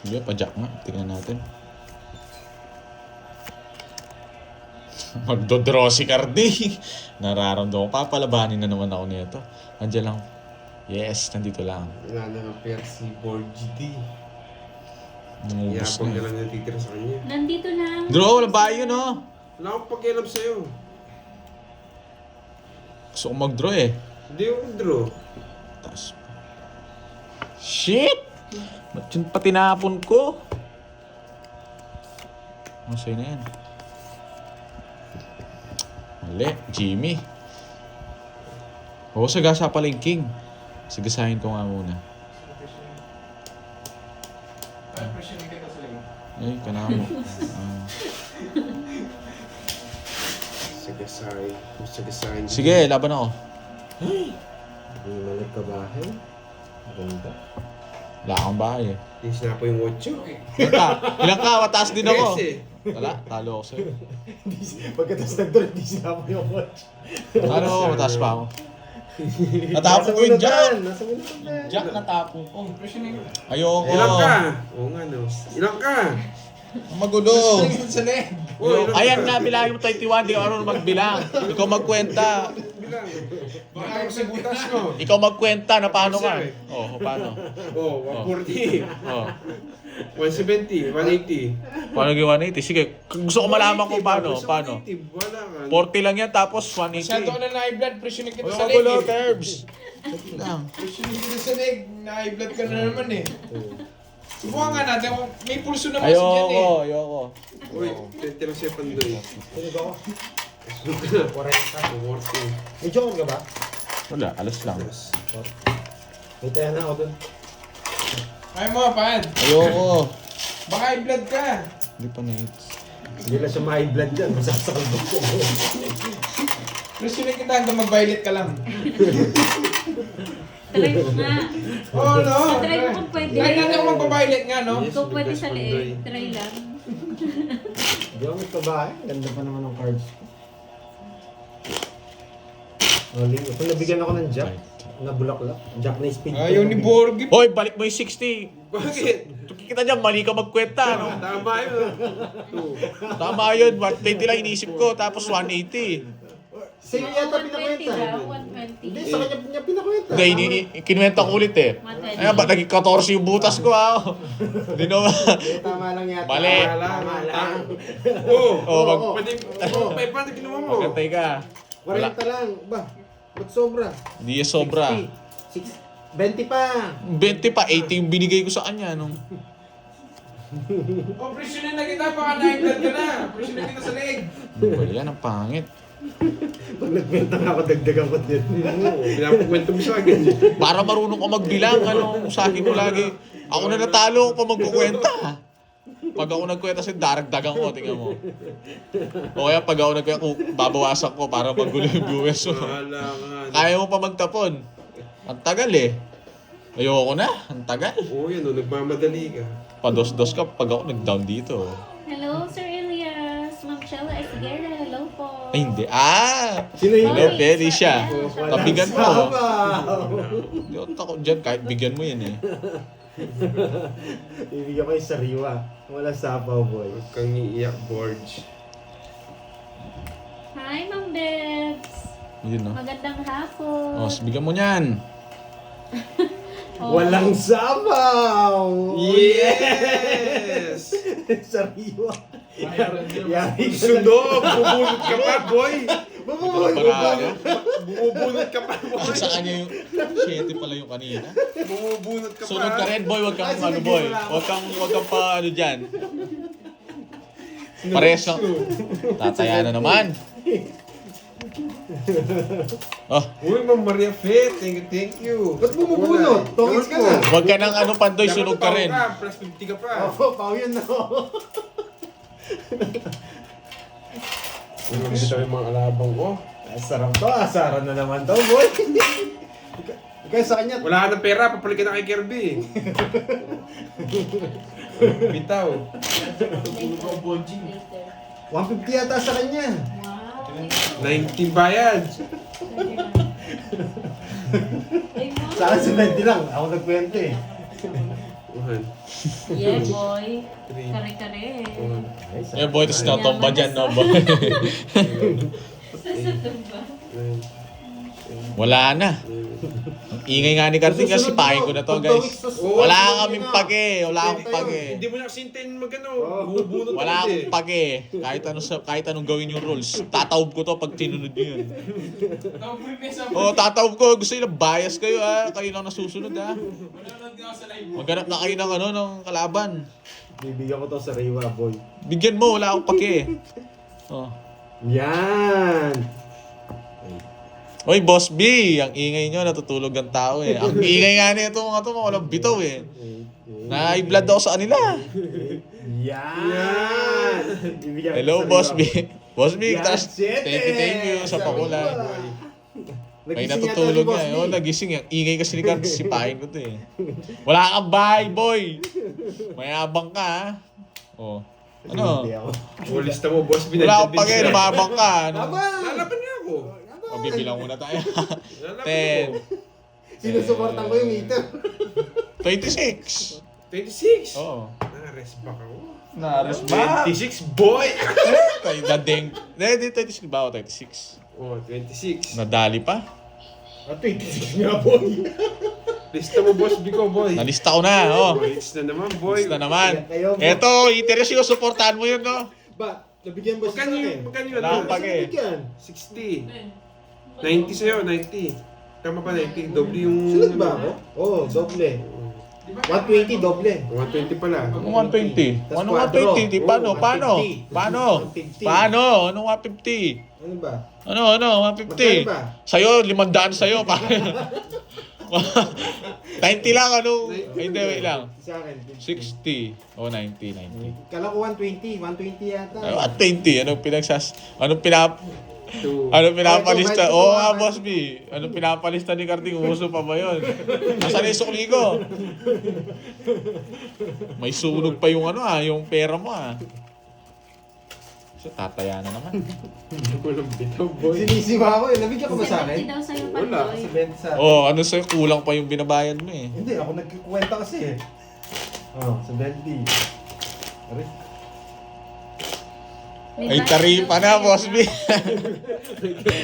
Sige, pa-jack nga. Tingnan natin. Magdodraw si Cardi. Nararamdaman ko. Papalabanin na naman ako nito. Andiyan lang. Yes, nandito lang. Wala na ng pera si board GD. Nangubos Yapang na na. lang natitira sa kanya. Nandito lang. Draw, wala ba yun, oh? Wala akong pakialam sa'yo. Gusto ko mag-draw eh. Hindi ako draw. Taas. Shit! Ba't yun pa tinapon ko? Masay na yan. Mali, Jimmy. Oo, sagasa pala yung king. Sagasahin ko nga muna. Ay, kanamo. Sagasay. Sagasay. Sige, laban ako. Hindi malik ka bahay. Ganda. Wala akong bahay eh. Yung sinapo yung 8. Ilan ka? Mataas din ako. Yes eh. Wala, talo ako sa'yo. Pagkatapos nag-draw, hindi sila mo yung watch. Ano, mataas pa ako. Natapon ko yung jack. Nasa mo na Jack natapon ko. Ayoko. Ilang ka? Oo nga no. Ilang ka? Magulo. Sa leg. Ayan nga, bilangin mo 21. Di ako marunong magbilang. Ikaw magkwenta. Bilang. Baka ako si butas no. Ikaw magkwenta na paano ka? Oh, paano? Oh, 140. Oh. 170. 180. Paano yung 180? Sige, gusto ko malaman kung paano. Paano? 180, wala ka. 40 lang yan, tapos Masyado ka 180. na na-high blood, presyonin kita Huwag sa magulo, leg. Terbs. Sige lang. Presyonin kita sa leg, na-high blood ka na naman eh. Subukan nga natin, may pulso naman sa dyan Ayoko, eh. ayoko. Uy, 20 lang siya pandoy. Tulog ako. Sunod ka na. 40. May joker ka ba? Wala, alas lang. May tayo na ako dun. Kaya mo, Pad. Ayoko. Baka high blood ka. Hindi pa na-hits. Hindi lang siya ma-high blood dyan. Masasalbog ko. Presyonin kita hanggang mag-violet ka lang. Try mo nga. Oo, no? Try mo kung pwede. Try natin kung magpa-violet nga, no? Kung pwede sa leeg, try lang. Hindi ako magkabahay. Ganda pa naman ng cards ko. Kung nabigyan ako ng jack, na bulaklak. Jack na speed. Ayaw ni Borgi. Hoy, balik mo yung 60. Bakit? Kita dyan, mali ka magkwenta. No? Tama yun. Tama yun, 120 lang inisip ko, tapos 180. Sa'yo yata 120 pinakwenta. daw, Hindi, 120. sa kanya niya pinakwenta. Hindi, kinuwenta ko ulit eh. 120. Ayan, ba't naging 14 yung butas ko ah? Hindi naman. Tama lang yata. Mali. Tama lang. Oo. Oh, mag... Pwede, may paano ginawa mo? Magkantay ka. Wala. 40 lang. Ba? Ba't sobra? Hindi yung sobra. 20 pa. 20 pa, 80 yung binigay ko sa kanya. Nung... Oh, presyonin na kita, baka na-high blood ka na. Presyonin kita sa leg. Wala yan, ang pangit. Pag nagkwenta nga ako, dagdagan ko din. Oo, pinapakwento mo sa akin. Para marunong ka magbilang, ano, sa akin mo lagi. Ako na natalo pa magkukwenta. Pag ako nagkwenta sa daragdagan ko, tingnan mo. O kaya pag ako nagkwenta, babawasan ko para magulo yung viewers mo. Wala nga. Kaya mo pa magtapon. Ang tagal eh. Ayoko na, ang tagal. Oo yan, no, nagmamadali ka. Pados-dos ka pag ako nag-down dito. Hello, Sir Elias. Ma'am Chella Esguerra, hello po. Ay, hindi. Ah! Sino yun? Hello, Felicia. Walang Tabigan mo. sabaw. Hindi ako takot dyan, kahit bigyan mo yan eh. Ibigyan ko yung sariwa. Walang sabaw, boy. Huwag kang iiyak, Borge. Hi, Ma'am Debs. Yun no. Magandang hapon. O, bigyan mo niyan. Oh. Walang sabaw! Yes! Sariwa. Yari ka Sunog! Bubunot ka pa, boy! Bubuhay ko Baka ba? ano? Bumubunot ka pa, boy! Sa kanya yung 7 pala yung kanina. Bumubunot ka pa. Sunod ka rin, boy. Huwag kang Ay, ano, sunod boy. yun, wala. Huwag kang pa ano dyan. Parehas lang. Tataya na naman. Oh, Uy, Ma'am Maria Fe, thank you. Ba't bumubunot? Tongits ka na. huwag ka ng ano, Pandoy, sunog ka rin. Plus 50 ka pa. Oo, pao yun na. Ano dito yung mga alabang ko? Sarap to, asaran na naman to, boy. Ikaw sa kanya, Wala ka ng pera, papalikin na kay Kirby. Bitaw. Later. 150 yata sa kanya. Wow. 19 bayad. Ay, mo. Sa akin si 20 lang. Ako nagkwento eh. 1, Yeah, boy. 3, Kare-kare. 4, Eh, boy, tapos natomba dyan, no, boy. Sasatumba. 9, Wala na. Ang ingay nga ni Karting kasi pahin ko na to, guys. Wala kaming pake. Wala akong pake. Hindi mo na kasintayin magano. Oh. Bubunot Wala ka akong pake. Kahit anong gawin yung rules. Tataob ko to pag tinunod nyo yun. Nakupoy mesa. Oo, tataob ko. Gusto nyo bias kayo ha. Kayo lang nasusunod ha. Manonood nga ako sa live. Maghanap na kayo ng ano, ng kalaban. Bibigyan ko to sa Rewa, boy. Bigyan mo, wala akong pake. Oh. Yan! Oy, Boss B, ang ingay nyo, natutulog ang tao eh. Ang ingay nga nito mga to, mga walang bitaw eh. Na-i-blood ako sa kanila. Yan! Bibigyan ko Hello, sa Boss Rewa. B. Boss B, Yan, tas, siyete! thank you sa pakulan. May Nagising yata natutulog si Boss nga. D. Oo, nagising. Ang ingay kasi ni Cardi, sipahin ko to eh. Wala kang bahay, boy! Mayabang ka, ha? Oh. Ano? Hindi ako. Ulista mo, boss. Wala kang pagay, namabang ka. Ano? Laban! Lalaban niya ako. O, bibilang muna tayo. Lalaban 10, ko. Sinusuportan ko yung meter. 26. 26. Oo. Rest back ako. Naris ba? 26, boy! Tayo dadeng. Hindi, 26 ba ako? 26. Oh, 26. Nadali pa? 26 nga, boy. Lista mo, boss Biko, boy. Nalista ko na, oh. Points na naman, boy. Lista naman. Kayo, boy. Eto, interest yung supportahan mo yun, no? Ba, nabigyan ba siya sa akin? Magkano yun? Wala akong Ano? pag- Nabigyan. 60. 90 sa'yo, 90. Tama pa, 90. Doble yung... Sunod ba ako? Oo, doble. 120, doble. 120 pala. Anong 120? Tas Anong quadro. 120? Di, paano? Oo, Paano? 150. Paano? 150. Paano? Anong 150? Ano ba? Ano? Magkano 150? ba? Sa'yo, 500 sa'yo. 90 lang, ano? Ay, hindi, wait lang. Sa akin. 60. O, 90. Kala ko 120. 120 yata. Ay, 120. Two. Anong pinapalista? Ito, Oo ito, nga, ito. Boss B. Anong pinapalista ni Carding? Uso pa ba yun? Nasaan yung sukli ko? May sunog pa yung yung pera mo So, tataya na naman. Walang bitaw, boy. Sinisima ako eh. Nabigyan ko ba sa 70 akin? daw sa'yo, Wala. Pandoy. Sa bent sa... Oh, ano sa'yo? Kulang pa yung binabayad mo eh. Hindi, ako nagkikwenta kasi eh. Oh, sa 20. Aray. May taripa na, Boss B.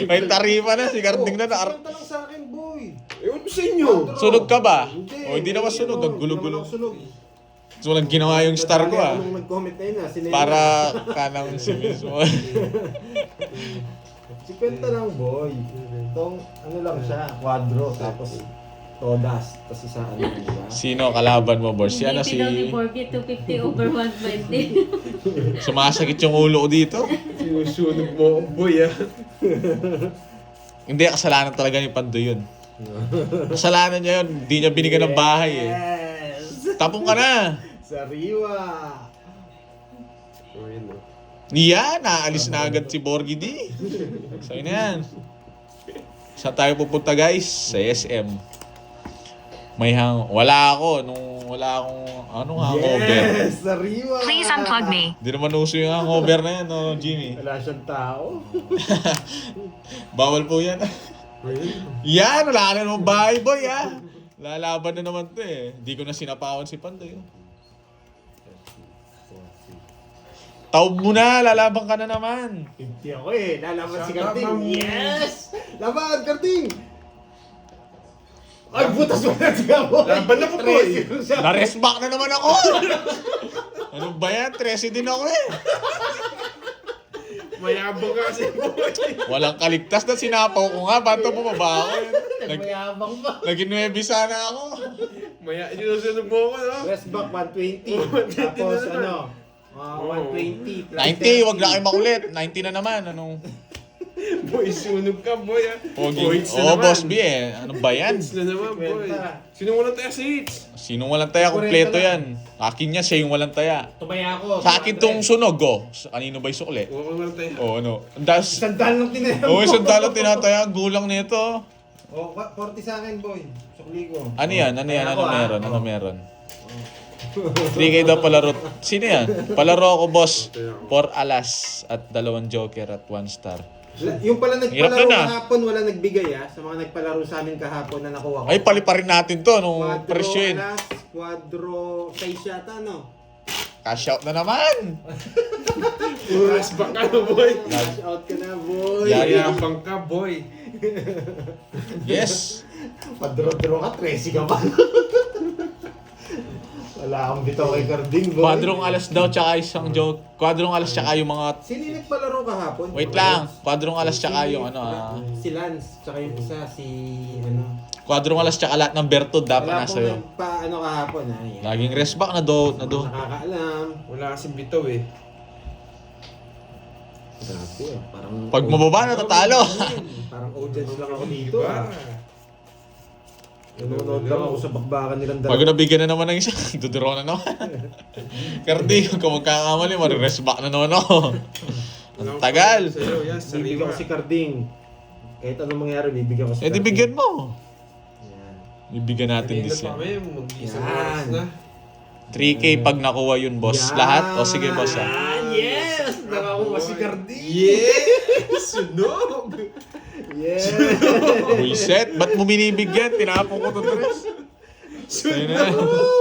May taripa na. Si Carding na na. Kwenta lang sa akin, boy. Ewan ko sa inyo. Sunog ka ba? Hindi. O, hindi naman sunog. Naggulo-gulo. Hindi naman ako sunog. So, walang ginawa yung star ko Anong nag-comment na yun Sinema. Para kanang si mismo. Si kwenta lang, boy. Itong, ano lang siya, quadro, tapos todas, tapos isa ano, diba? Sino kalaban mo, Boss? Yan na BP si... daw ni Borgie, 250 over 120. Sumasakit yung ulo ko dito. Sinusunog mo ako, boy, ah. Hindi, kasalanan talaga ni Pandoy yun. Kasalanan niya yun. Hindi niya binigyan ng bahay eh. Yes! Tapong ka na. Sariwa! Oh, yun, oh. Yan, naalis na agad si Borgie D. Sa'yo na yan. Saan tayo pupunta guys? Sa SM. Wala ako wala akong hangover. Yes! Sariwa! Please unplug me. Hindi naman uso yung hangover na yan, no, Jimmy. Wala siyang tao. Bawal po yan. Yan, wala ka na naman bahay, boy, ha. Lalaban na naman to eh. Hindi ko na sinapawan si Pandoy. Taob mo na, lalaban ka na naman. Hindi ako eh. Lalaban si Sana Karting. bang- Yes! Laban, Karting! Ay, butas mo na siya, boy! Laban na ko, boy. Na-rest back na naman ako. Ano ba yan? 13 din ako eh. Mayabang ka kasi, boy. Walang kaligtas na sinapaw ko nga. Ba't bumaba ako? Nagmayabang ba? Naging 9 sana ako. Sinusunog mo ako, no? West back 120. Tapos ano? 120 plus 90, wag na kayo makulit. 90 na naman. Anong... Boy, sunog ka, boy, ah. Pogi. Points na Oo, naman. Boss B eh. Ano ba yan? Points na naman, boy. Kwenta. Sino walang tayo sa hits? Sinong walang taya? Kompleto yan. Akin niya, siya yung walang taya. Tumaya ako. Sa akin tong sunog, Kanino ba yung sukli? Walang tayo. O ano? Das... Sandal lang tinayang Oo, isang dalo tinataya. Gulang nito. Oh, 40 sa akin, boy. Sukli ko. Ano yan? Ano yan? Kaya Ano ako, meron? ah. Ano meron? 3K daw palaro. Sino yan? Palaro ako, boss. 4 alas at 2 joker at 1 star. Yung pala Hirap nagpalaro na. kahapon, wala nagbigay sa mga nagpalaro sa amin kahapon na nakuha ko. Ay, paliparin natin to nung Quadro, presyo yun. alas, quadro, 6 yata, no? Cash out na naman. Last back ka, no, boy. Cash out ka na, boy. Yari. Mayabang ka, boy. Yes. Padro-dro ka, 13 ka pa. Wala akong bitaw kay Carding, boy. Quadrong alas daw tsaka isang joke. Quadrong alas tsaka yung mga... Sino yung nagpalaro kahapon? Wait lang. Quadrong alas tsaka yung Si Lance, tsaka yung isa, si ano. Quadrong alas tsaka lahat ng bertod dapat Wala nasa pong iyo. nagpa-ano kahapon, ha? Yan. Laging rest back na do. Nakakaalam. Wala kasing bitaw, eh. Grabe, parang... Pag mababa na, tatalo. Parang audience lang ako dito, Diba? Nanonood lang ako sa bakbakan nilang Bago nabigyan na naman ng isa, duduro na naman. Kardi, kung magkakamali, mag-rest back na naman ako. Ang tagal. Sa'yo, yan, Bibigyan ko sariwa. si Carding. Kahit anong mangyari, bibigyan ko si Eh, di Karding. bigyan mo. Yan. Ibigyan natin Kanina this pa yan. kami, mag-isang Yan. oras na. 3K pag nakuha yun, boss. Yan. Lahat? O sige, boss. Yes! Nakakuha si Karding! Yes! Sunog! Yes! Buiset, ba't mo binibigyan? Tinapon ko to, Tres. Ayun na.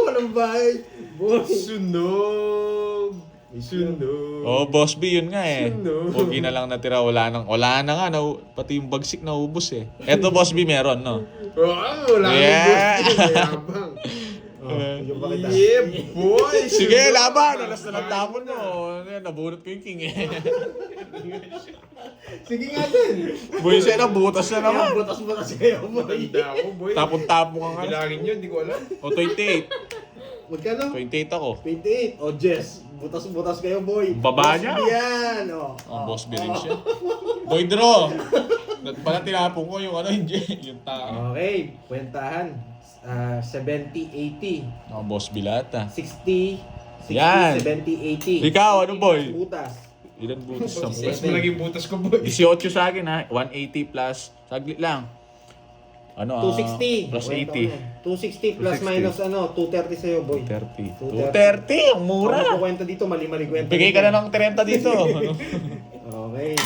Walang bahay! Boy! Sunog! Sunog! Oh, Boss B, yun nga eh. Sunog. Pogi na lang natira, wala na nga, pati yung bagsik naubos eh. Eto, Boss B, meron, no? Wow! Wala Yeah. kang boss. Mayabang. Oh, yung pakita. Yeah, boy! Sige, Sunog. laban! Alas na lang tapon mo. Ayan, nabunot ko yung king eh. Sige nga din! Buiset na, butas na naman. Kaya butas-butas kayo, boy! Tanda ako, boy. Tapon-tapon ka nga. Bilangin yun, di ko alam. O, 28. Magkano? 28 ako. 28. O, Jess. Butas-butas kayo, boy. Baba niya. Yan. O. Ang boss B rin siya. Boy draw! Pala tinapon ko yung yung tao. Okay. Kwentahan. 70-80. Ang boss B lahat ah. 60, Yan. 70, 80. Ikaw, ano boy? Butas. Ilan butas sa Mas malaki butas ko, boy. 18 sa akin ha. 180 plus. Saglit lang. Ano 260. Plus Kwenta ko 80. na. 260 plus 260. minus 230 sa'yo, boy. 30. 230. 230! Ang mura! Kung kwenta dito, mali-mali kwenta. Bigay ka na ng 30 dito. Okay.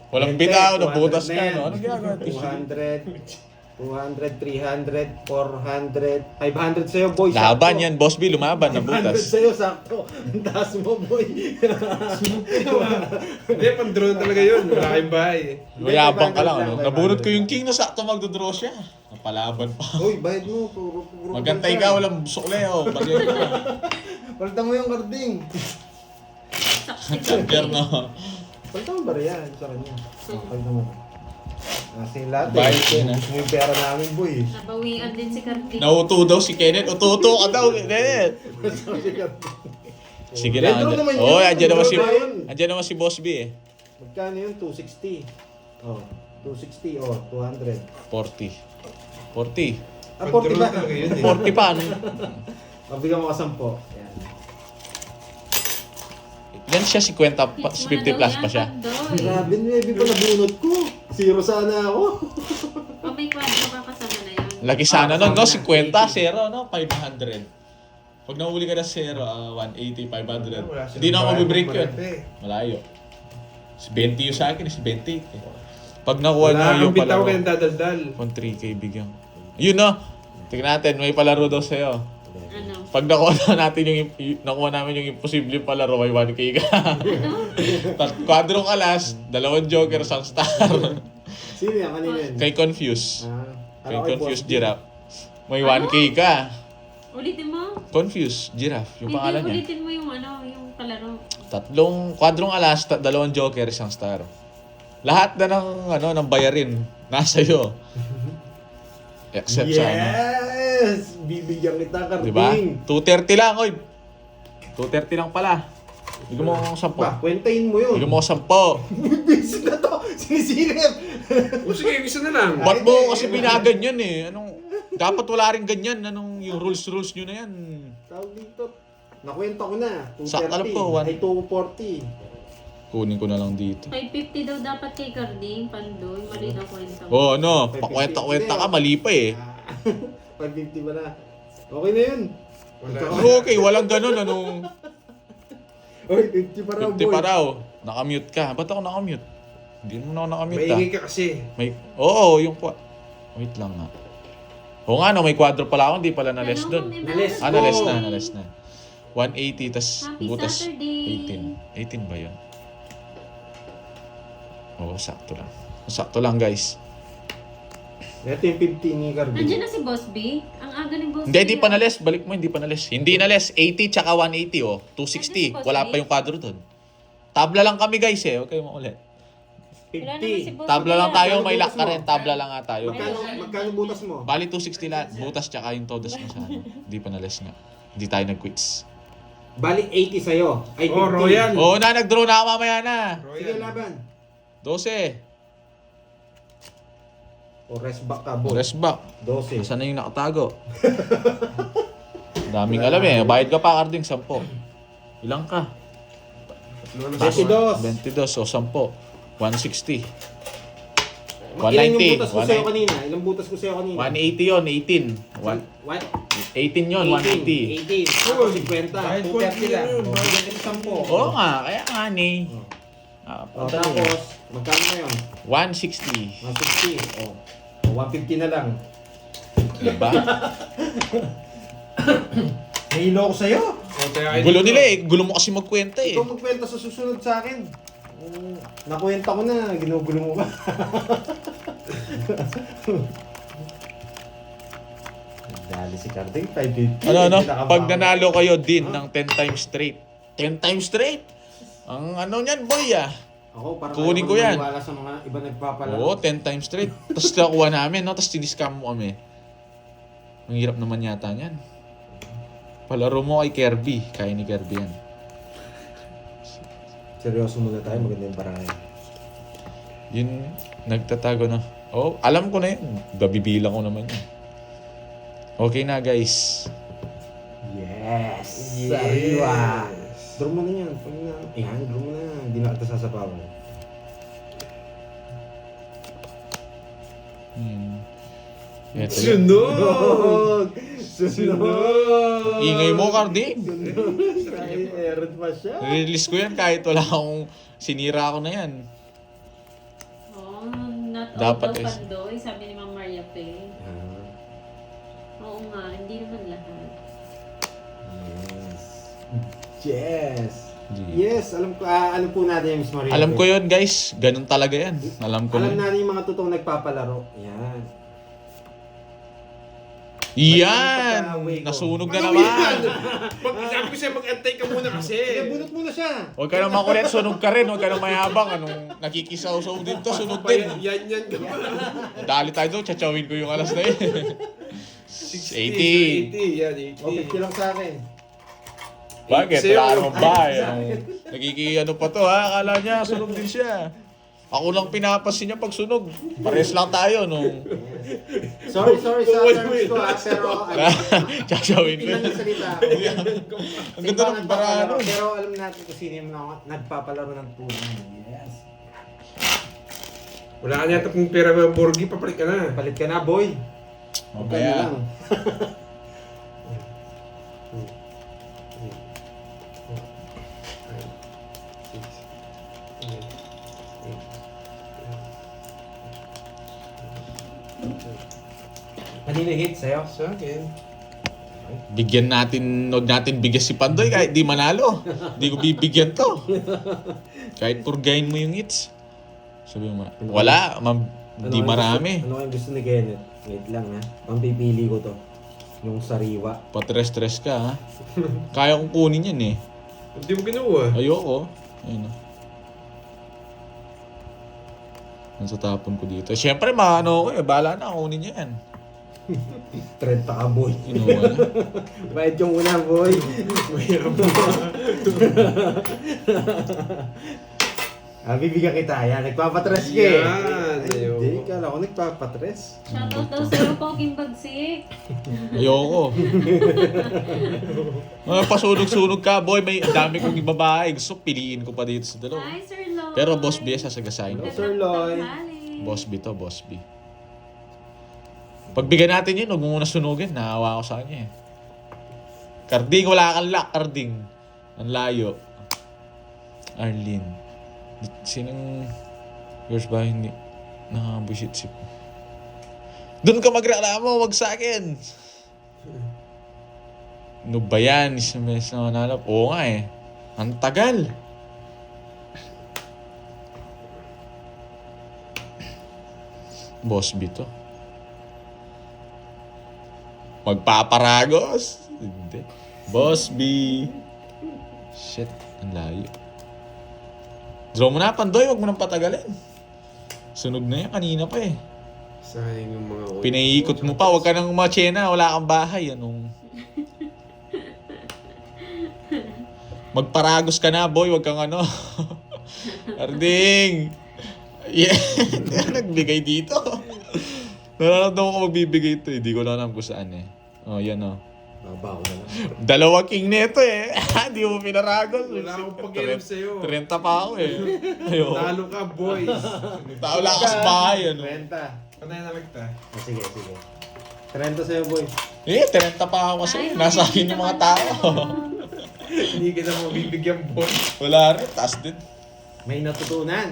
Walang 20, bitaw, nabutas 200 ka. na yan. No? Anong ginagawa? 200, 300, 400, 500 sa'yo, boy. Laban sakto. yan, boss B. Lumaban, 500 nabutas. sa'yo, sakto. Ang taas mo, boy. Hindi, pang-draw talaga yun. Wala kayong bahay eh. Mayabang ka lang. 500 Ano? lang, Nabunot 500 ko yung king na sakto magdodraw siya. Napalaban pa. Uy, bayad mo. Puro Magantay ka, walang sukle. Oh. Bagay ka. Palitan mo yung karding. Charger no. Palitan mo ba rin yan sa kanya? Palitan mo. Kasi lahat Bayad ko yun, Gusto mo yung pera namin, boy. Nabawian din si Cardi. Nauto daw si Kenneth. Ututo ka daw, Kenneth. Sige lang. Pedro naman yun. Oh, andyan naman si Pedro Boss B eh. Magkano yun? 260. Oh, 260. Oh, 200. 40. 40. Ah, 40 ba? Pang-draw talaga yun eh. 40 pa. Ano? Mabigyan mo ka 10. Yan. Yan siya 50 pa, 50 plus pa siya. Grabe, maybe pa nabunot ko. Zero sana ako. O may kwadro ka kasama na yun. Laki sana nun, no? kasama 50, na. 0, no? 500. Pag nahuli ka na 0, 180, 500. Wala silang Hindi na ako bahay, mabibreak yun. marami. Malayo. Si 20 yung sa akin, si 20. Eh. Pag nakuha Wala nyo kang yung bitaw palaro, kayong dadaldal. 3K bigyan. Yun no, tingnan natin, may palaro daw sa'yo. Ano? Pag nakuha na natin nakuha namin yung imposible palaro, may 1K ka. Quadrong alas, 2 joker, 1 star. Sino yan? Kanina yun? Kay Confuse. Kay Ano Confuse Giraffe. May 1K ka. Ulitin mo? Confuse Giraffe, yung Hindi, pangalan niya. ulitin mo yung yung palaro. Quadrong alas, 2 joker, 1 star. Lahat na ng bayarin nasa iyo. Except sa Yes! Bibigyan kita, karding. Diba? 230 lang, oy. 230 lang pala. Bigyan mo akong 10. Ba, kwentahin mo yun. Bigyan mo ako 10. Busy na to. Sinisilip. O sige, isa na lang. Ba't mo kasi binaganyan eh? Dapat wala rin ganyan. Yung rules nyo na yan. Tawag dito. Nakwenta ko na. 230. Sakto lang po, Ay, 240. Kunin ko na lang dito. 550 daw dapat kay Cardi. Pandoy. Mali na kwenta mo. Oh, ano? Pakwenta-kwenta ka, mali pa eh. 550 ba na? Okay na yun. Wala. Pero okay, walang ganun. Oy, 50 pa raw, 50 boy. pa raw. Nakamute ka. Ba't ako nakamute? Hindi mo na ako nakamute Maingay ka kasi. Oo, yung wait lang nga. Oo nga, no, may quadro pala ako. Hindi pala na less doon. Na-less. Na-less na. 180, tas Happy butas Saturday. 18. 18 ba yun? Oo, sakto lang. Sakto lang, guys. Ito yung 50 ni Cardi. Nandiyan na si Boss B. Ang aga ni Boss B. Hindi pa na less. Balik mo, hindi pa na less. Hindi na less. 80 tsaka 180, oh. 260. Wala pa yung quadro doon. Tabla lang kami, guys, eh. Okay mo ulit. Wala naman si 50. Boss Tabla B lang yan. tayo, Magkano may lock butas ka mo? rin. Tabla lang nga tayo. Magkano butas mo? Bali 260 lahat. Butas tsaka yung todas mo sa ano. Hindi pa na less nga. Hindi tayo nag-quits. Bali 80 sa'yo. Ay, 50. Oh, Royal. Oo na, nag-draw na ako mamaya na. Sige, laban. 12. O, rest back ka, boy. Rest back. 12. Saan na yung nakatago? Daming alam eh. Bayad ka pa, Carding. 10. Ilang ka? 22. 22 o 10. 160. Ilan yung 190, butas ko sa'yo kanina? Ilang butas ko sa'yo kanina? 180 yun, 18. What? 18 yun, 180. 18. Tapos 50. Kahit 230 lang. yun, Oh, bigyan kita 10. Oo nga, kaya nga ni. Oh, tapos, magkano na yun? 160. 160. Oh. Oh, 150 na lang. Diba? Nahilo ko sa'yo. Gulo nila eh. Gulo mo kasi magkwenta eh. Ikaw magkwenta sa susunod sa akin. Nakwenta ko na, ginugulo mo ba? Dali si Carding, 550. Ano? Pinakabago. Pag nanalo kayo din ng 10 times straight. 10 times straight? Ang ano niyan, boy ah. Ako, parang Kunin ayaw ko yan. maniwala sa mga iba nagpapalaro. Oo, 10 times straight. Tapos nakuha namin, no? Tapos tiniscam mo kami. Ang hirap naman yata niyan. Palaro mo kay Kirby. Kaya ni Kirby yan. Seryoso muna tayo, maganda yung parahe. Yun, nagtatago na. Oh, alam ko na yun. Babibilang ko naman yun. Okay na, guys. Yes! Sariwa! Draw mo na yan. Pag na, yan, draw mo na. Hindi na kita sasapawan. Ito yun. Sunog! Sunog! Ingay mo, Carding. Ay, error pa siya. Release ko yan kahit wala akong sinira ko na yan. Oh, not Dapat all is- of Pandoy, sabi ni Ma'am Maria Pay. Oo nga, hindi naman lahat. Yes! Yes! Alam po natin yung Miss Maria. Alam ko yun, guys. Ganun talaga yan. Alam ko Alam na. natin yung mga totoong nagpapalaro. Yan. Yan! Pagka-away ko. Nasunog na Ano naman. yan? Sabi ko sa'yo, mag-antay ka muna kasi. Bunot mo na siya. Huwag ka na makulit, sunog ka rin. Huwag ka na mayabang. Anong nakikisaw-saw din to, sunog din. Yan ka pa. Dali tayo doon, tsachawin ko yung alas na yun. 80, yan, 80. O, 50 lang sa akin. Bakit? Sa'yo. Wala naman ba? Nagkikiano pa to ha? Akala niya, sunog din siya. Ako lang pinapasin niya pag sunog. Pares lang tayo, no? Sorry sa terms ko pero Tsachawin ko. ilang yung salita. Ang ganda ng paraan nun. Pero alam natin kung sino yung mga nagpapalaro ng tunay. Yes. Wala ka niya tapong pera ng Borgi, papalit ka na. Palit ka na, boy. Huwag ka na Mamaya. lang. Kanina hit sa'yo? Sa akin. Bigyan natin, huwag natin bigyan si Pandoy kahit di manalo. Di ko bibigyan to. Kahit purgain mo yung hits. Sabi mo, wala, di marami. Ano kayong gusto ni Kenneth? Wait lang ha. Pampipili ko to. Yung sariwa. Patres-tres ka ha. Kaya kong kunin yan eh. Hindi mo ginawa. Ayoko. Ayun o. Nasa tapon ko dito. Siyempre, maano ko eh. Bahala na, kunin niya yan. 30 ka, boy. Inuwa na. Bayad yung una, boy. Bibigyan kita. Yan, nagpapatres ka eh. Yan, Ay, ayoko. Hindi, kala ko nagpapatres. Shoutout daw sa'yo, Poking Bagsik. Ayoko. Pasunog-sunog ka, boy. May dami kong babae. Gusto piliin ko pa dito sa dalawa. Hi, Sir Lloyd. Pero Boss B, sasagasahin ko. Sir Lloyd. Boss B to, Boss B. Pagbigyan natin yun, huwag mo muna sunugin. Naawa ko sa kanya eh. Carding, wala kang luck, Carding. Ang layo. Arlene. Sinong... Yours ba? Hindi. Nakabusit si... Doon ka magreklamo, wag sa akin. Ano ba yan? Isang beses na manalap. Oo nga eh. Ang tagal. Boss B to. Magpaparagos? Hindi. Boss B. Shit, ang layo. Draw mo na, Pandoy. Huwag mo nang patagalin. Sunog na yan. Kanina pa eh. Sayang yung mga oil. Pinaikot mo pa. Huwag ka nang machena. Wala kang bahay. Anong... Magparagos ka na, boy. Huwag kang ano. Arding. Yeah. Nagbigay dito. Nararamdaman ko magbibigay ito eh. Di ko na alam kung saan eh. Oh, yan oh. Baba ko na lang. Dalawa king neto eh. Hindi mo pinaragol. Wala akong pakialam sa'yo. 30 pa ako eh. Ayo. Talo ka, boys. Tao lang ako sa bahay. Ano? 30. Patay na kita. Sige, sige. 30 sa'yo, boy. Eh, 30 pa ako kasi. Ay, Nasa akin yung mga tao. Hindi kita mabibigyan, boys. Wala rin. Taas din. May natutunan.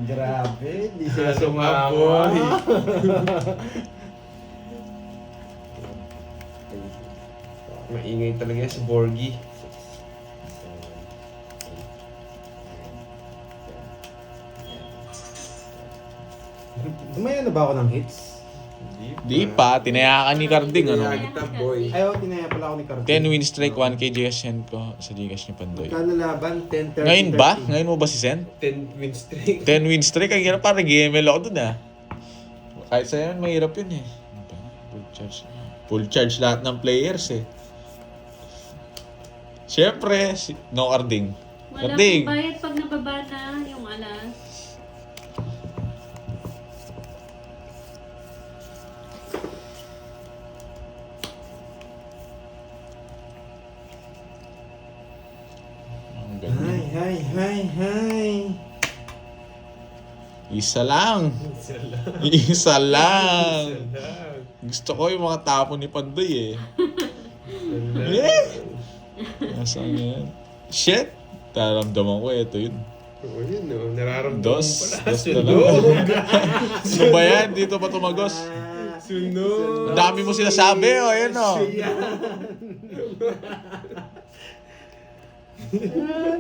Grabe, hindi sila Nasa mga sumama. boy. Maingay talaga si Borgie. Umaya na ba ako ng hits? Di pa. Tinayakan ni Carding. Ano? Kaya kita, boy. Ayaw, tinaya pala ako ni Carter. 10 win streak, 1k GSN ko sa Gcash ni Pandoy. Kano laban? 10, 30, Ngayon ba? 30. Ngayon mo ba si Sen? 10 win streak. 10 win streak? Ang hirap parang GML ako dun ah. Kahit sa'yo yun, mahirap yun eh. Full charge. Full charge lahat ng players eh. Siyempre, no Carding. Wala Carding. pong bayad pag nababa na yung alas. Ang ganyan. Hi, hi, hi, hi. Isa lang. Isa lang. Isa lang. Isa lang. Gusto ko yung mga tapo ni Pandoy eh. Isa lang. Eh! Nasaan yan? Shit! Taramdaman ko, ito yun. Oo, yun o. Nararamdaman Dos. mo pala. Dos na lang. Ano ba yan? Dito pa tumagos. Ah, Sunog. Ang dami mo sinasabi, o. Ayan, o.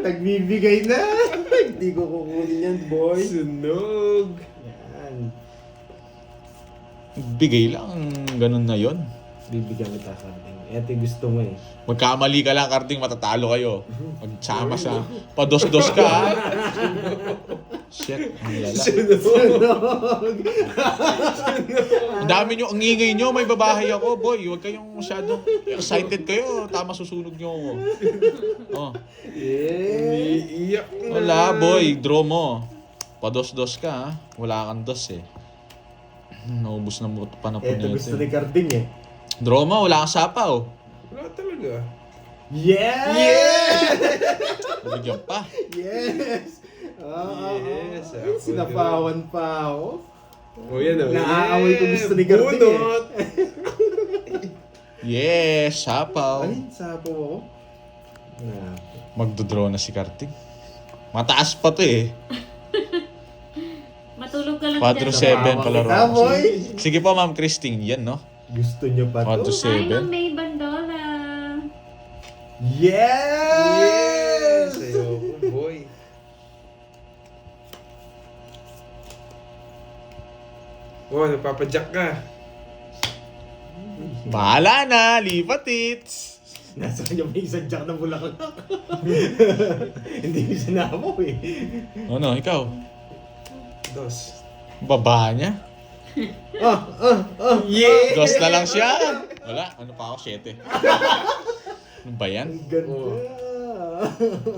Nagbibigay na. Hindi ko kukunin yan, boy. Sunog. Yan. Bigay lang. Ganun na yon. Bibigyan kita something. Ito yung gusto mo eh. Magkamali ka lang, Carding, matatalo kayo. Magsama sa pados-dos ka, ha? Shit, ang lala. Sunog! Ang dami nyo, ang ingay nyo, may babahay ako, boy. Huwag kayong masyadong excited kayo. Tama, susunog nyo ako. Oh. Yeah. Iiyak na. Wala, boy. Draw mo. Pados-dos ka, ha? Wala kang dos, eh. Naubos na mo pa na po Ito nito. gusto ni Carding eh. Draw mo, wala kang sapaw. Wala talaga. Yeah! Bigyan pa. Yes! Yes, Ay, ako sinapawan pa ako. O yan o. Naaaway ko gusto ni Carding eh. Bunot. Yes, sapaw. Alin? Sapo ako? Ah. Magdodraw na si Carding. Mataas pa to, eh. Matulog ka lang 4-7 dyan. palaro. Kita, boy! Sige po, Ma'am Christine. Yan, no? Gusto niyo pa to? 4-7. Ay, Ma'am May Bandola. Yes! Yes! Ayoko, boy. Oh, nagpapadyak ka. Bahala na, lipat it. Nasa kanya may isang jack na bulaklak. Hindi ko sinama eh. Ano, ikaw? Dos. Baba niya? Yeah! Dos na lang siya. Wala, ano pa ako? 7. Ano ba yan? Ang ganda. Oh.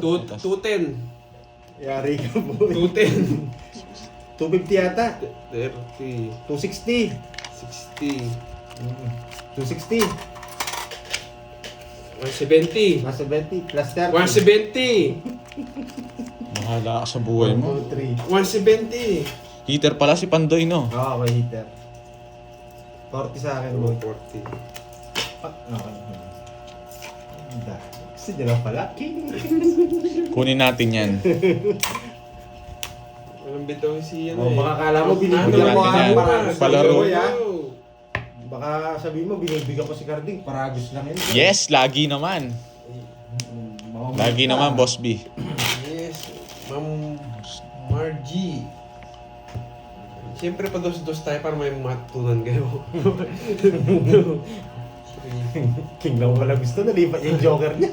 210. Yari ka boy. 210. 250 yata. 30. 260. 60. 260. 170. Nasa 20 plus 30. 170. Bahala ka sa buhay mo. 1, 2, 170. Heater pala si Pandoy, no? Oo, okay, hitter. 40 sa akin, boy. 40. Okay. Ganda. Gusto niya lang pala. King. Kunin natin yan. Walang bitaw si Oh, baka kala mo binibigyan Ano mo natin ang yan? paragos. Palaro. Boy, ha? Baka sabihin mo, binibigyan ko si Carding. Paragos lang yun. Yes, lagi naman. Lagi naman, Boss B. Yes. Ma'am Margie. Siyempre pa dos-dos tayo para may matutunan kayo. King lang pala gusto, nalipat yung joker niya.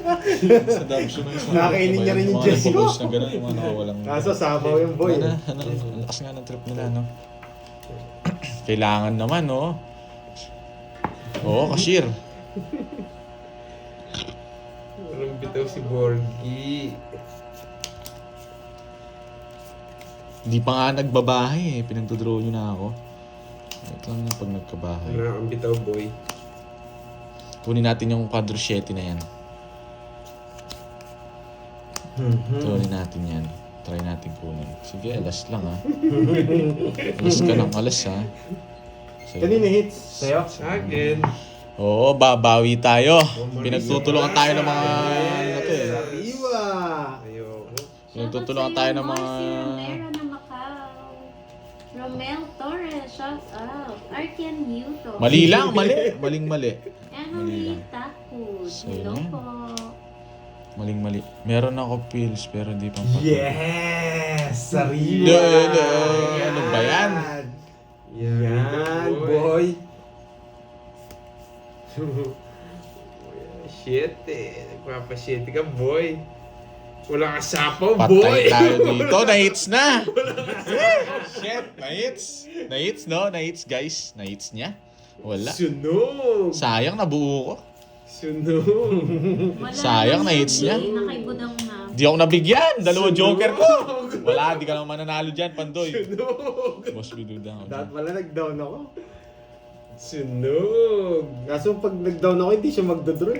Sa Dabson ng Nakakainin niya rin yung Jess ko. na gano'n, yung mga nakawalang... Kaso sabaw yung boy. Ano, ang lakas nga ng trip nila, no? Kailangan naman, no? Oo, cashier. Walang bitaw si Borgie. Hindi pa nga nagbabahay, eh. Pinagdodraw nyo na ako. Ito lang yung pag nagkabahay. Wala ang bitaw, boy. Tunin natin yung quadrochet na yan. Tunin natin yan. Try natin kunin. Sige, alas lang ha. Alas ka ng alas ha. Sige. Kanina hits. Sa'yo? Sa akin. Oo, babawi tayo. Pinagtutulungan tayo ng mga... Ano to eh. Iwa! Ayoko. Pinagtutulungan tayo ng mga... Romero ng Macau. Romel Torres, shout out. Arkian Newton. Mali lang, mali. Maling mali. Emily Takut. So, Hello yan. po. Maling mali. Meron ako pills pero hindi pang patay. Yes! Sariwa! Ano ba yan? Yan, boy! Shit eh. Nagpapashit ka, boy. Wala ka sapaw, Patay boy. tayo dito. Na-hits na. Shit, na-hits. Na-hits, no? Na-hits, guys. Na-hits niya. Wala. Sunog. Sayang, nabuo ko. Sunog. Wala Sayang, naman na-hits niya. eh, nakaibudang na. Di ako nabigyan. Dalawang joker ko. Wala, di ka naman mananalo dyan, Pandoy. Sunog. Boss, biduda ako. Dapat pala nag-down ako. Sunog. Kaso pag nag-down ako, hindi siya magdodraw.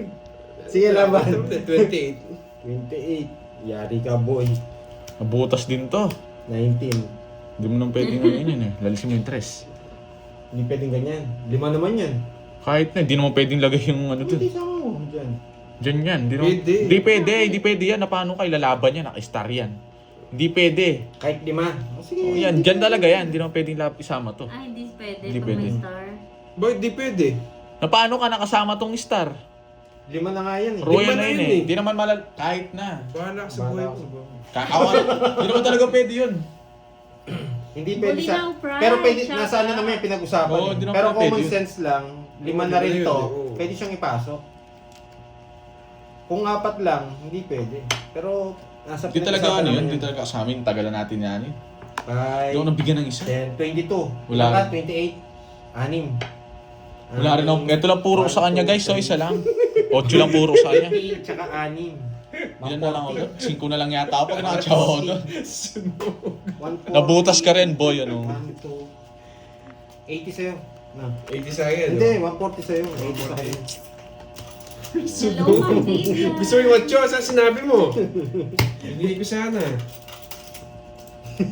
Sige, laban. 28. 28. Yari ka, boy. Nabutas din to. 19. Hindi mo nang pwedeng ano yun eh. Lalisin mo yung tres. Hindi pwedeng ganyan. 5 naman yan. Kahit na, hindi naman pwedeng lagay yung ano Hindi dun. sa ako. Diyan. Diyan yan. Hindi naman. Pwede. Hindi pwede yan. Na paano kayo lalaban yan? Naka-star yan. Hindi pwede. Kahit 5. Oh, sige. Oh, yan, dyan talaga yan. Hindi naman pwedeng isama to. Ah, hindi pwede. Hindi Pag pwede. may star. Boy, di pwede. Na paano ka nakasama tong star? 5 na nga yan eh. Royal Lima na na yun yun eh. eh. Hindi naman kahit na. Bahala ka sa buhay Bahala mo. ako. Kakawa. Hindi naman talaga pwede yun. Hindi pwede Bully sa... ng pride, Pero pwede, shout nasa ano out. naman yung pinag-usapan. Oo, eh. hindi naman Pero pwede common yun. sense lang, 5 na Oo, rin yun, to, oo. pwede siyang ipasok. Kung 4 lang, hindi pwede. Pero nasa Hindi talaga pinag-usapan ano yun. naman Hindi talaga sa amin. Tagalan natin yan eh. Bye. Hindi ako nabigyan ng isa. 10, 22. Wala Wala rin. 28. 6. Wala rin ako. Ito lang puro ko sa kanya guys. So isa lang. 8 lang puro ko sa kanya. 8 tsaka 6. Ilan na lang ako doon? 5 na lang yata ako pag nakatsawa ako doon. 140. Nabutas ka rin boy. Ano? 1, 2. 80 sa'yo. No. 80 sa akin. Hindi, 140 sa'yo. 80 sa akin. Hello, Ma'am Vivian. Gusto mo yung watcho? Saan sinabi mo? Hindi ko sana.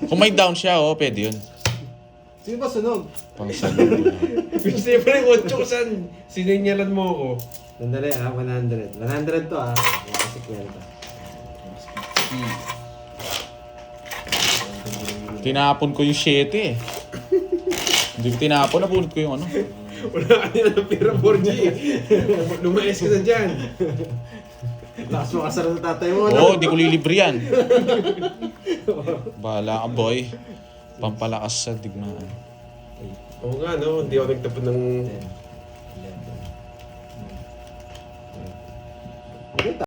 Kung may down siya, oh, pwede yun. Sino ba sunog? Pang saludo na. Gusto mo yung watcho ko saan sininyalan mo ako. Sandali 100. 100 to Wala si kwenta. Tinapon ko yung 7 eh. Hindi ko tinapon, nabunot ko yung ano. Wala ka nila ng pera 4G. Lumayas ka na dyan. Lakas mo kasara sa tatay mo, Oo, di ko lilibre yan. Bahala ka boy. Pampalakas sa digmaan. Oo nga no, hindi ako nagtapon ng... 10, 11.